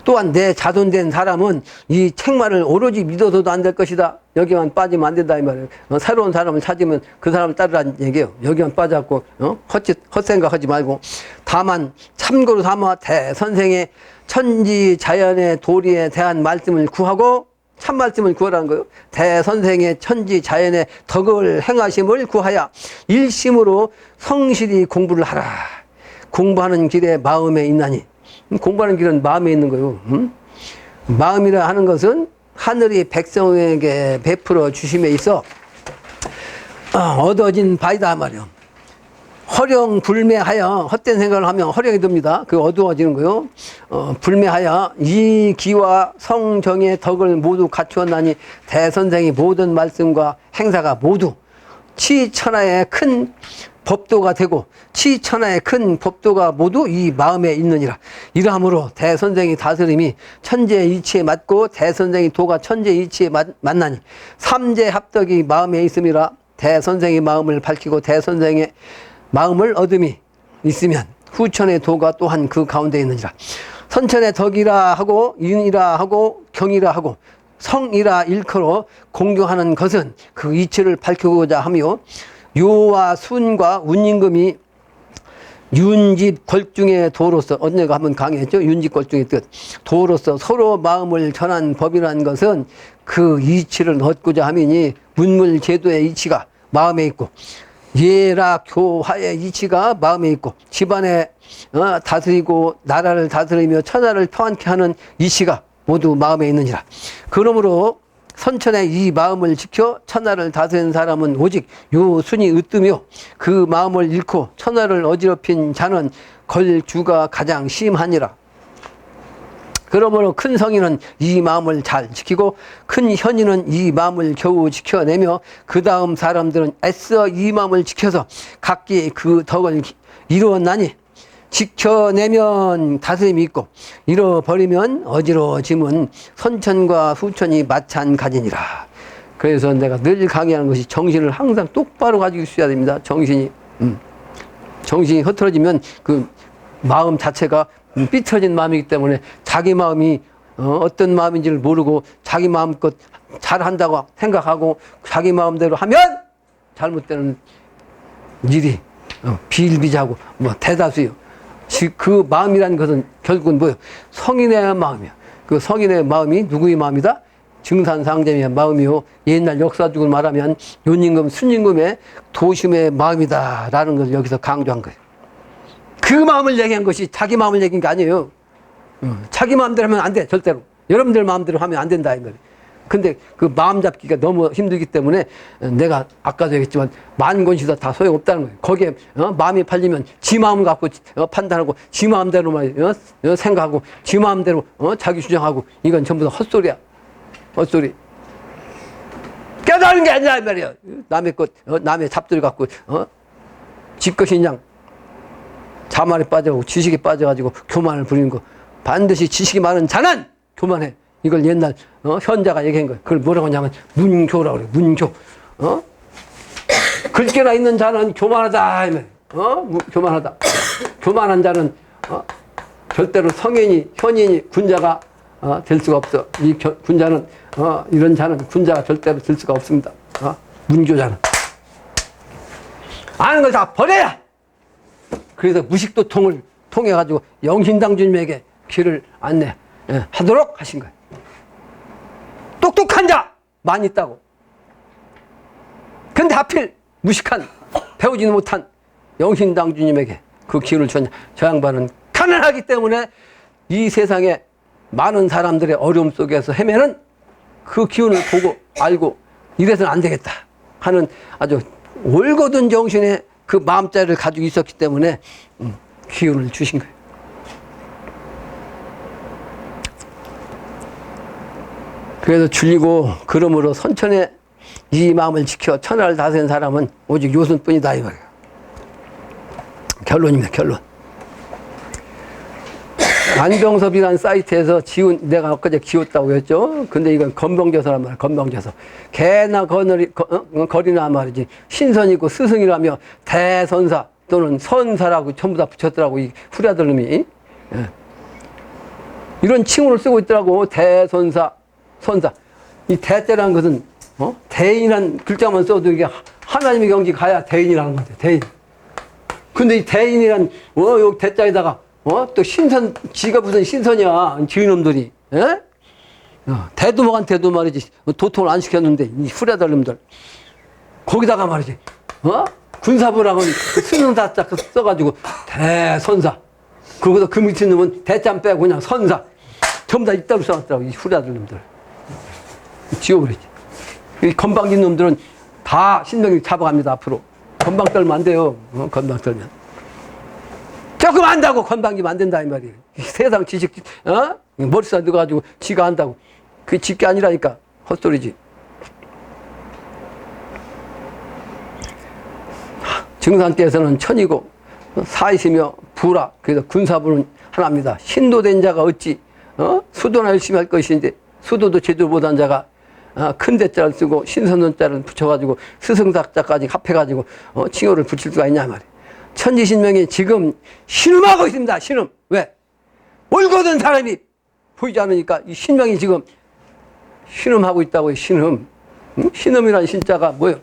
또한 내 자손된 사람은 이 책말을 오로지 믿어서도 안 될 것이다. 여기만 빠지면 안 된다 이 말이에요. 새로운 사람을 찾으면 그 사람을 따르라는 얘기예요. 여기만 빠져갖고 헛생각하지 말고 다만 참고로 삼아 대선생의 천지 자연의 도리에 대한 말씀을 구하고 참말씀을 구하라는 거예요. 대선생의 천지 자연의 덕을 행하심을 구하여 일심으로 성실히 공부를 하라. 공부하는 길에 마음에 있나니. 공부하는 길은 마음에 있는 거예요. 마음이라 하는 것은 하늘이 백성에게 베풀어 주심에 있어 얻어진 바이다 말이요. 허령 불매하여 헛된 생각을 하면 허령이 듭니다. 그 어두워지는 거요. 불매하여 이 기와 성정의 덕을 모두 갖추었나니 대선생이 모든 말씀과 행사가 모두 치천하의 큰 법도가 되고 치천하의 큰 법도가 모두 이 마음에 있느니라. 이러함으로 대선생이 다스림이 천재 이치에 맞고 대선생이 도가 천재 이치에 맞나니 삼재 합덕이 마음에 있음이라. 대선생의 마음을 밝히고 대선생의 마음을 얻음이 있으면 후천의 도가 또한 그 가운데 있느니라. 선천의 덕이라 하고 인이라 하고 경이라 하고 성이라 일컬어 공경하는 것은 그 이치를 밝히고자 하며 요와 순과 운임금이 윤집 걸중의 도로서, 언제가 한번 강의했죠. 윤집 걸중의 뜻. 도로서 서로 마음을 전한 법이라는 것은 그 이치를 얻고자 함이니 문물제도의 이치가 마음에 있고 예락 교화의 이치가 마음에 있고 집안에 다스리고 나라를 다스리며 천하를 평안케 하는 이치가 모두 마음에 있느니라. 그러므로 선천의 이 마음을 지켜 천하를 다스리는 사람은 오직 요 순이 으뜸이요 그 마음을 잃고 천하를 어지럽힌 자는 걸주가 가장 심하니라. 그러므로 큰 성인은 이 마음을 잘 지키고 큰 현인은 이 마음을 겨우 지켜내며 그 다음 사람들은 애써 이 마음을 지켜서 각기 그 덕을 이루었나니 지켜내면 다스림이 있고 잃어버리면 어지러워짐은 선천과 후천이 마찬가지니라. 그래서 내가 늘 강의하는 것이 정신을 항상 똑바로 가지고 있어야 됩니다. 정신이 흐트러지면 그 마음 자체가 삐뚤어진 마음이기 때문에 자기 마음이 어떤 마음인지를 모르고 자기 마음껏 잘한다고 생각하고 자기 마음대로 하면 잘못되는 일이 비일비재하고 뭐 대다수요. 그 마음이라는 것은 결국은 뭐예요? 성인의 마음이야. 그 성인의 마음이 누구의 마음이다? 증산상제의 마음이요. 옛날 역사적으로 말하면 윤임금, 순임금의 도심의 마음이다라는 것을 여기서 강조한 거예요. 그 마음을 얘기한 것이 자기 마음을 얘기한 게 아니에요. 자기 마음대로 하면 안 돼, 절대로. 여러분들 마음대로 하면 안 된다, 이 말이에요. 근데 그 마음 잡기가 너무 힘들기 때문에 내가 아까도 얘기했지만 만권시도 다 소용없다는 거예요. 거기에 마음이 팔리면 지 마음 갖고 판단하고 지 마음대로만 생각하고 지 마음대로 자기 주장하고 이건 전부 다 헛소리야. 헛소리. 깨달은 게 아니라 이 말이에요. 남의 것, 남의 잡들 갖고 지 것인 양 자만에 빠져가고 지식에 빠져가지고 교만을 부리는 거. 반드시 지식이 많은 자는 교만해. 이걸 옛날 현자가 얘기한 거예요. 그걸 뭐라고 하냐면 문교라고 그래요. 문교. 글귀나 있는 자는 교만하다. 교만하다. 교만한 자는 절대로 성인이 현인이 군자가 될 수가 없어. 이 군자는 이런 자는 군자가 절대로 될 수가 없습니다. 문교자는 아는 걸 다 버려야. 그래서 무식도통을 통해 가지고 영신당 주님에게 길을 안내하도록 하신 거예요. 똑똑한 자 많이 있다고. 근데 하필 무식한 배우지는 못한 영신당 주님에게 그 기운을 줬냐. 저 양반은 가난하기 때문에 이 세상에 많은 사람들의 어려움 속에서 헤매는 그 기운을 보고 알고 이래서는 안 되겠다 하는 아주 올곧은 정신의 그 마음자리를 가지고 있었기 때문에 기운을 주신 거예요. 그래서 줄이고 그러므로 선천에 이 마음을 지켜 천하를 다스리는 사람은 오직 요순뿐이다 이 말이에요. 결론입니다. 결론. 안병섭이라는 사이트에서 지운, 내가 엊그제 기웠다고 했죠. 근데 이건 건방져서란 말이야. 건방져서. 개나 거리나 말이지. 신선이고 스승이라며 대선사 또는 선사라고 전부 다 붙였더라고. 이 후랴들 놈이. 예. 이런 칭호를 쓰고 있더라고. 대선사, 선사. 이 대자라는 것은 대인이란 글자만 써도 이게 하나님의 경지 가야 대인이라는 거죠. 대인. 근데 이 대인이란 요 대자에다가 또 신선, 지가 무슨 신선이야, 지인놈들이. 예? 대두목한테도 말이지, 도통을 안 시켰는데, 이 후레들 놈들. 거기다가 말이지, 군사부랑은 스승사자 써가지고, 대선사. 그거보다 그 밑에 놈은 대짬 빼고 그냥 선사. 전부 다 이따로 써놨더라고, 이 후레들 놈들. 지워버리지. 이 건방진 놈들은 다 신명이 잡아갑니다, 앞으로. 건방 떨면 안 돼요, 건방 떨면. 조금 안다고 건방지면 안 된다 이 말이에요. 세상 지식 머릿속에 넣어가지고 지가 안다고. 그게 지게 아니라니까. 헛소리지. 증산께서는 천이고 사이시며 부라. 그래서 군사부는 하나입니다. 신도된 자가 어찌 수도나 열심히 할 것인데 수도도 제대로 못한 자가 큰 대자를 쓰고 신선원자를 붙여가지고 스승작자까지 합해가지고 칭호를 붙일 수가 있냐 말이에요. 천지신명이 지금 신음하고 있습니다. 신음. 왜? 올곧은 사람이 보이지 않으니까 이 신명이 지금 신음하고 있다고요. 신음. 신음이라는 신자가 뭐예요?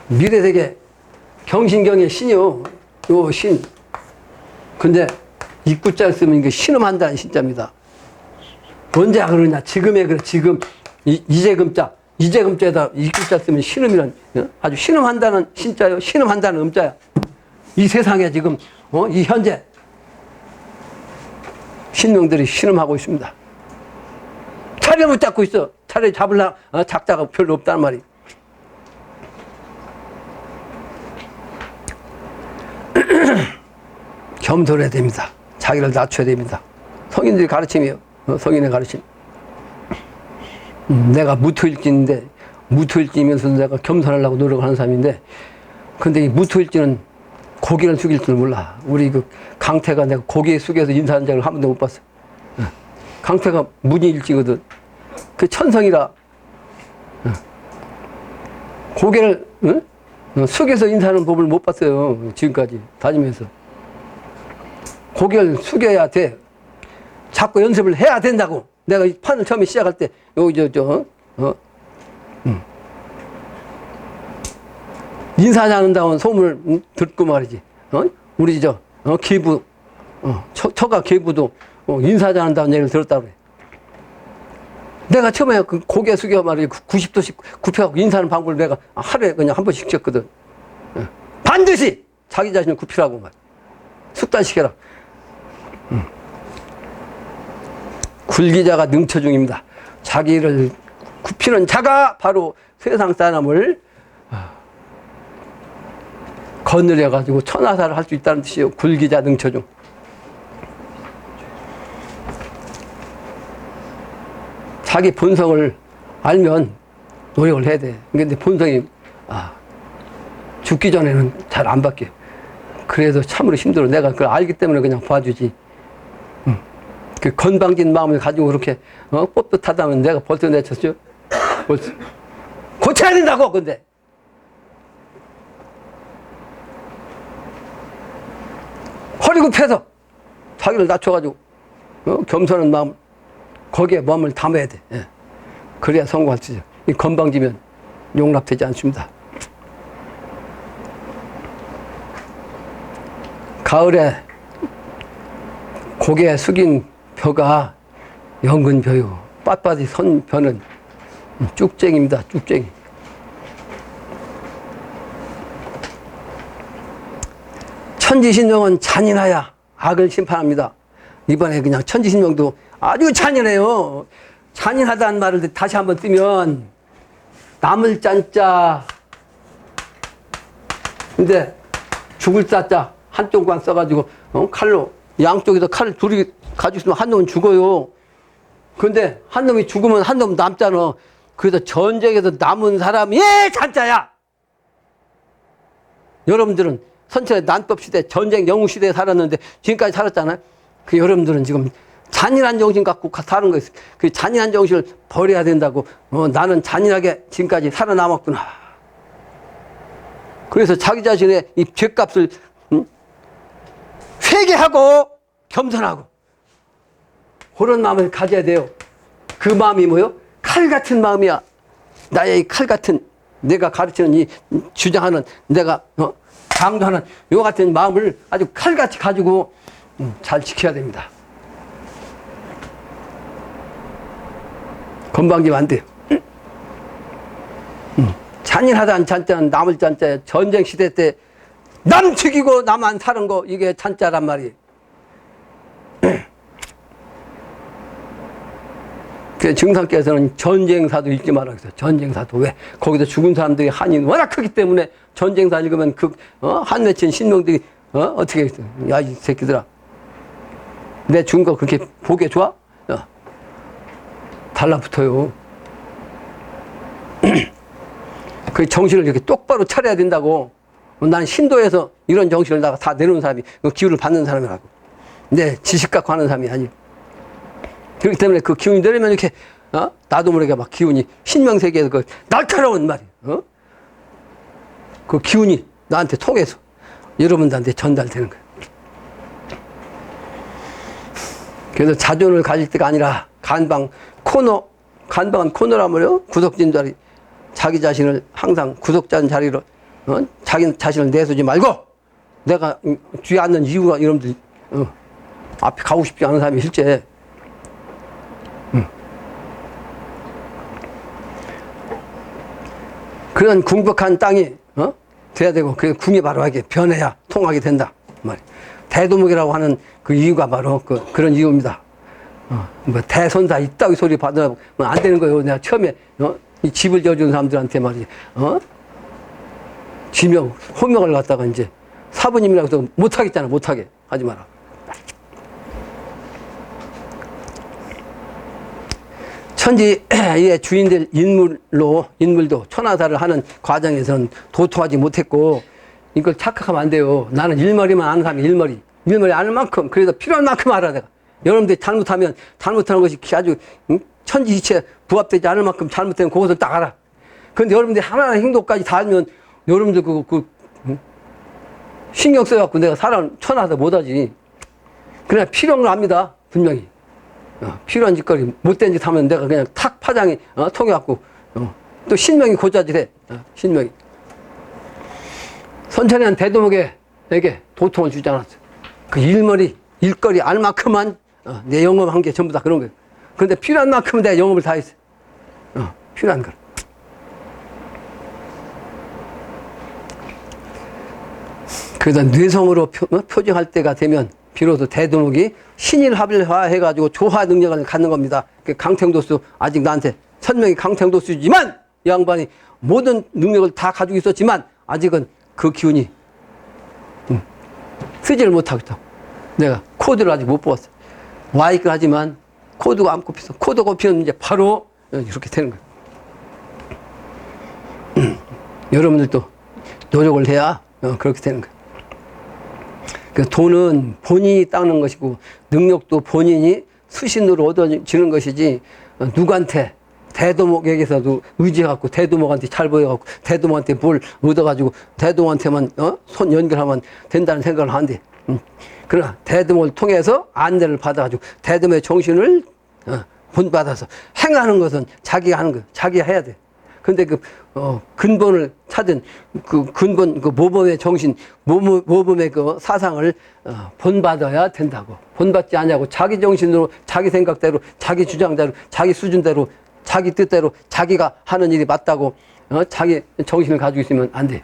미래세계 경신경의 신이요. 요 신. 근데 입구자를 쓰면 이게 신음한다는 신자입니다. 언제 그러냐? 지금에 그래. 지금 이재금자. 이재금자에다 입구자 쓰면 신음이란 아주 신음한다는 신자요. 신음한다는 음자야. 이 세상에 지금 이 현재 신명들이 신음하고 있습니다. 차례 못 잡고 있어. 차례 잡으려 작자가 별로 없다는 말이에요. 겸손해야 됩니다. 자기를 낮춰야 됩니다. 성인들의 가르침이에요. 성인의 가르침. 내가 무토일진인데 무토일진이면서 내가 겸손하려고 노력하는 사람인데 근데 이 무토일진은 고개를 숙일 줄 몰라. 우리 그 강태가 내가 고개 숙여서 인사한 적을 한 번도 못 봤어. 강태가 문의일지거든. 그 천성이라. 고개를 숙여서 인사하는 법을 못 봤어요. 지금까지 다니면서. 고개를 숙여야 돼. 자꾸 연습을 해야 된다고. 내가 이 판을 처음에 시작할 때 인사 잘한다는 소문을 듣고 말이지. 우리 계부, 처가 계부도 인사 잘한다는 얘기를 들었다고 그래. 내가 처음에 그 고개 숙여 말이지 90도씩 굽혀갖고 인사하는 방법을 내가 하루에 그냥 한 번씩 쳤거든. 반드시 자기 자신을 굽히라고 말. 습관시켜라. 굴기자가 능처중입니다. 자기를 굽히는 자가 바로 세상 사람을 거느려가지고 천하사를 할 수 있다는 뜻이에요. 굴기자 능처중. 자기 본성을 알면 노력을 해야 돼. 근데 본성이 죽기 전에는 잘 안 바뀌어. 그래서 참으로 힘들어. 내가 그걸 알기 때문에 그냥 봐주지. 그 건방진 마음을 가지고 그렇게 뻣뻣하다면 내가 벌써 내쳤죠. 벌써 고쳐야 된다고. 근데 허리 굽혀서 자기를 낮춰가지고 겸손한 마음 거기에 마음을 담아야 돼. 예. 그래야 성공할 수 있어요. 이 건방지면 용납되지 않습니다. 가을에 고개 숙인 벼가 연근 벼요. 빳빳이 선 벼는 쭉쟁입니다. 쭉쟁이. 천지신명은 잔인하야 악을 심판합니다. 이번에 그냥 천지신명도 아주 잔인해요. 잔인하다는 말을 다시 한번 뜨면 남을 짠자. 근데 죽을 짜자 한쪽만 써가지고 칼로 양쪽에서 칼을 둘이 가지고 있으면 한 놈은 죽어요. 근데 한 놈이 죽으면 한 놈 남잖아. 그래서 전쟁에서 남은 사람이 잔자야. 여러분들은 선천의 난법 시대, 전쟁 영웅 시대에 살았는데 지금까지 살았잖아요. 그 여러분들은 지금 잔인한 정신 갖고 사는 거예요. 그 잔인한 정신을 버려야 된다고. 나는 잔인하게 지금까지 살아남았구나. 그래서 자기 자신의 이 죄값을 회개하고 겸손하고 그런 마음을 가져야 돼요. 그 마음이 뭐요? 칼 같은 마음이야. 나의 칼 같은, 내가 가르치는 이 주장하는, 내가 강조하는 요 같은 마음을 아주 칼같이 가지고 잘 지켜야 됩니다. 건방지면 안 돼요. 잔인하다는 잔자는 남을 잔자에 전쟁 시대 때 남 죽이고 나만 사는 거 이게 잔자란 말이에요. 그 증상께서는 전쟁사도 읽지 말라 그랬어요. 전쟁사도. 왜? 거기서 죽은 사람들이 한이 워낙 크기 때문에 전쟁사 읽으면 한 맺힌 신명들이 어떻게 했어? 야, 이 새끼들아. 내 죽은 거 그렇게 보기에 좋아? 달라붙어요. 그 정신을 이렇게 똑바로 차려야 된다고. 난 신도에서 이런 정신을 다 내놓은 사람이, 기운을 받는 사람이라고. 내 지식 갖고 하는 사람이 아니고. 그렇기 때문에 그 기운이 내리면 이렇게, 나도 모르게 막 기운이, 신명세계에서 그 날카로운 말이, 그 기운이 나한테 통해서 여러분들한테 전달되는 거예요. 그래서 자존을 가질 때가 아니라 간방은 코너라면요. 구석진 자기 자신을 항상 구석진 자리로, 자기 자신을 내세우지 말고, 내가 뒤에 앉는 이유가 여러분들, 앞에 가고 싶지 않은 사람이 실제, 그런 궁벽한 땅이, 돼야 되고, 그 궁이 바로 이렇게 변해야 통하게 된다. 대도목이라고 하는 그 이유가 바로 그런 이유입니다. 뭐 대선사 이따위 소리 받으면 안 되는 거예요. 내가 처음에, 이 집을 지어준 사람들한테 말이지, 지명, 호명을 갖다가 이제 사부님이라고 해서 못하겠잖아. 못하게. 하지 마라. 천지의 주인들 인물도 천하사를 하는 과정에서는 도토하지 못했고, 이걸 착각하면 안 돼요. 나는 일머리만 아는 사람이 일머리 아는 만큼, 그래서 필요한 만큼 알아, 내가. 여러분들이 잘못하면 잘못하는 것이 아주 천지이체 부합되지 않을 만큼 잘못되면 그것을 딱 알아. 그런데 여러분들이 하나하나 행동까지 다 알면 여러분들 신경 써갖고 내가 사람 천하사 못하지. 그냥 필요한 걸 압니다. 분명히. 필요한 짓거리, 못된 짓 하면 내가 그냥 탁 파장이 통해갖고 또 신명이 고자질해. 신명이. 선천에는 대도목에게 도통을 주지 않았어. 그 일거리 알만큼만 내 영업한 게 전부 다 그런 거예요. 그런데 필요한 만큼은 내가 영업을 다 했어. 필요한 걸. 그래서 뇌성으로 표정할 때가 되면 비로소 대도목이 신일합일화해가지고 조화 능력을 갖는 겁니다. 그 강평도수 아직 나한테 천명이 강평도수지만 이 양반이 모든 능력을 다 가지고 있었지만 아직은 그 기운이 쓰지를 못하고 있다. 내가 코드를 아직 못 뽑았어. 와이크 하지만 코드가 안 꼽혔어. 코드 꼽히면 이제 바로 이렇게 되는 거예요. 여러분들도 노력을 해야 그렇게 되는 거예요. 그 돈은 본인이 닦는 것이고 능력도 본인이 수신으로 얻어지는 것이지 누구한테 대도목에게서도 의지해갖고 대도목한테 잘 보여갖고 대도목한테 뭘 얻어가지고 대도목한테만 손 연결하면 된다는 생각을 하는데 그러나 대도목을 통해서 안내를 받아가지고 대도목의 정신을 본받아서 행하는 것은 자기가 하는 거예요. 자기가 해야 돼. 근데 그 근본을 찾은 그 근본 그 모범의 정신 모범의 그 사상을 본받아야 된다고. 본받지 않냐고 자기 정신으로 자기 생각대로 자기 주장대로 자기 수준대로 자기 뜻대로 자기가 하는 일이 맞다고 자기 정신을 가지고 있으면 안 돼.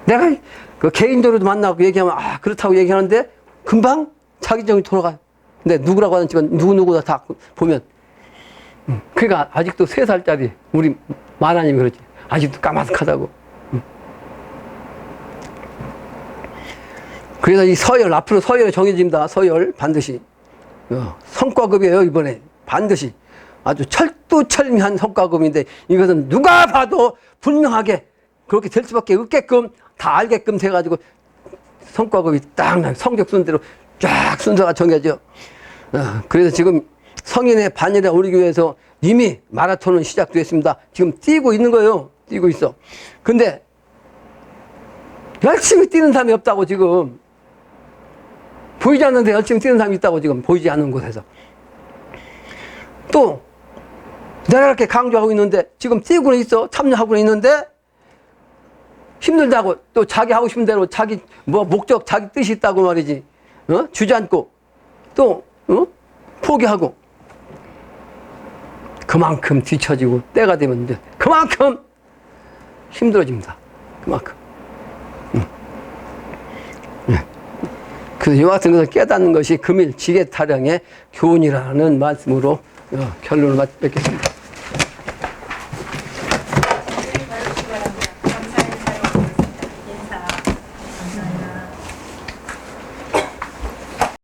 내가 그 개인적으로도 만나고 얘기하면 그렇다고 얘기하는데 금방 자기 정신이 돌아가요. 근데 누구라고 하는지만 누구누구나 다 보면 그러니까 아직도 3살짜리 우리 마라님이 그러지. 아직도 까마득하다고. 그래서 이 서열 앞으로 서열이 정해집니다. 서열 반드시 성과급이에요. 이번에 반드시 아주 철두철미한 성과급인데 이것은 누가 봐도 분명하게 그렇게 될 수밖에 없게끔 다 알게끔 돼가지고 성과급이 딱 나요. 성적 순대로 쫙 순서가 정해져. 그래서 지금 성인의 반열에 오르기 위해서 이미 마라톤은 시작됐습니다. 지금 뛰고 있는 거예요. 뛰고 있어. 근데 열심히 뛰는 사람이 없다고 지금. 보이지 않는데 열심히 뛰는 사람이 있다고 지금. 보이지 않는 곳에서. 또 내가 이렇게 강조하고 있는데 지금 뛰고는 있어. 참여하고는 있는데 힘들다고 또 자기 하고 싶은 대로 자기 목적 자기 뜻이 있다고 말이지. 주저앉고 또 포기하고 그만큼 뒤처지고 때가 되면 이제 그만큼 힘들어집니다. 그만큼. 그래서 이와 같은 것을 깨닫는 것이 금일 지게타령의 교훈이라는 말씀으로 결론을 맺겠습니다.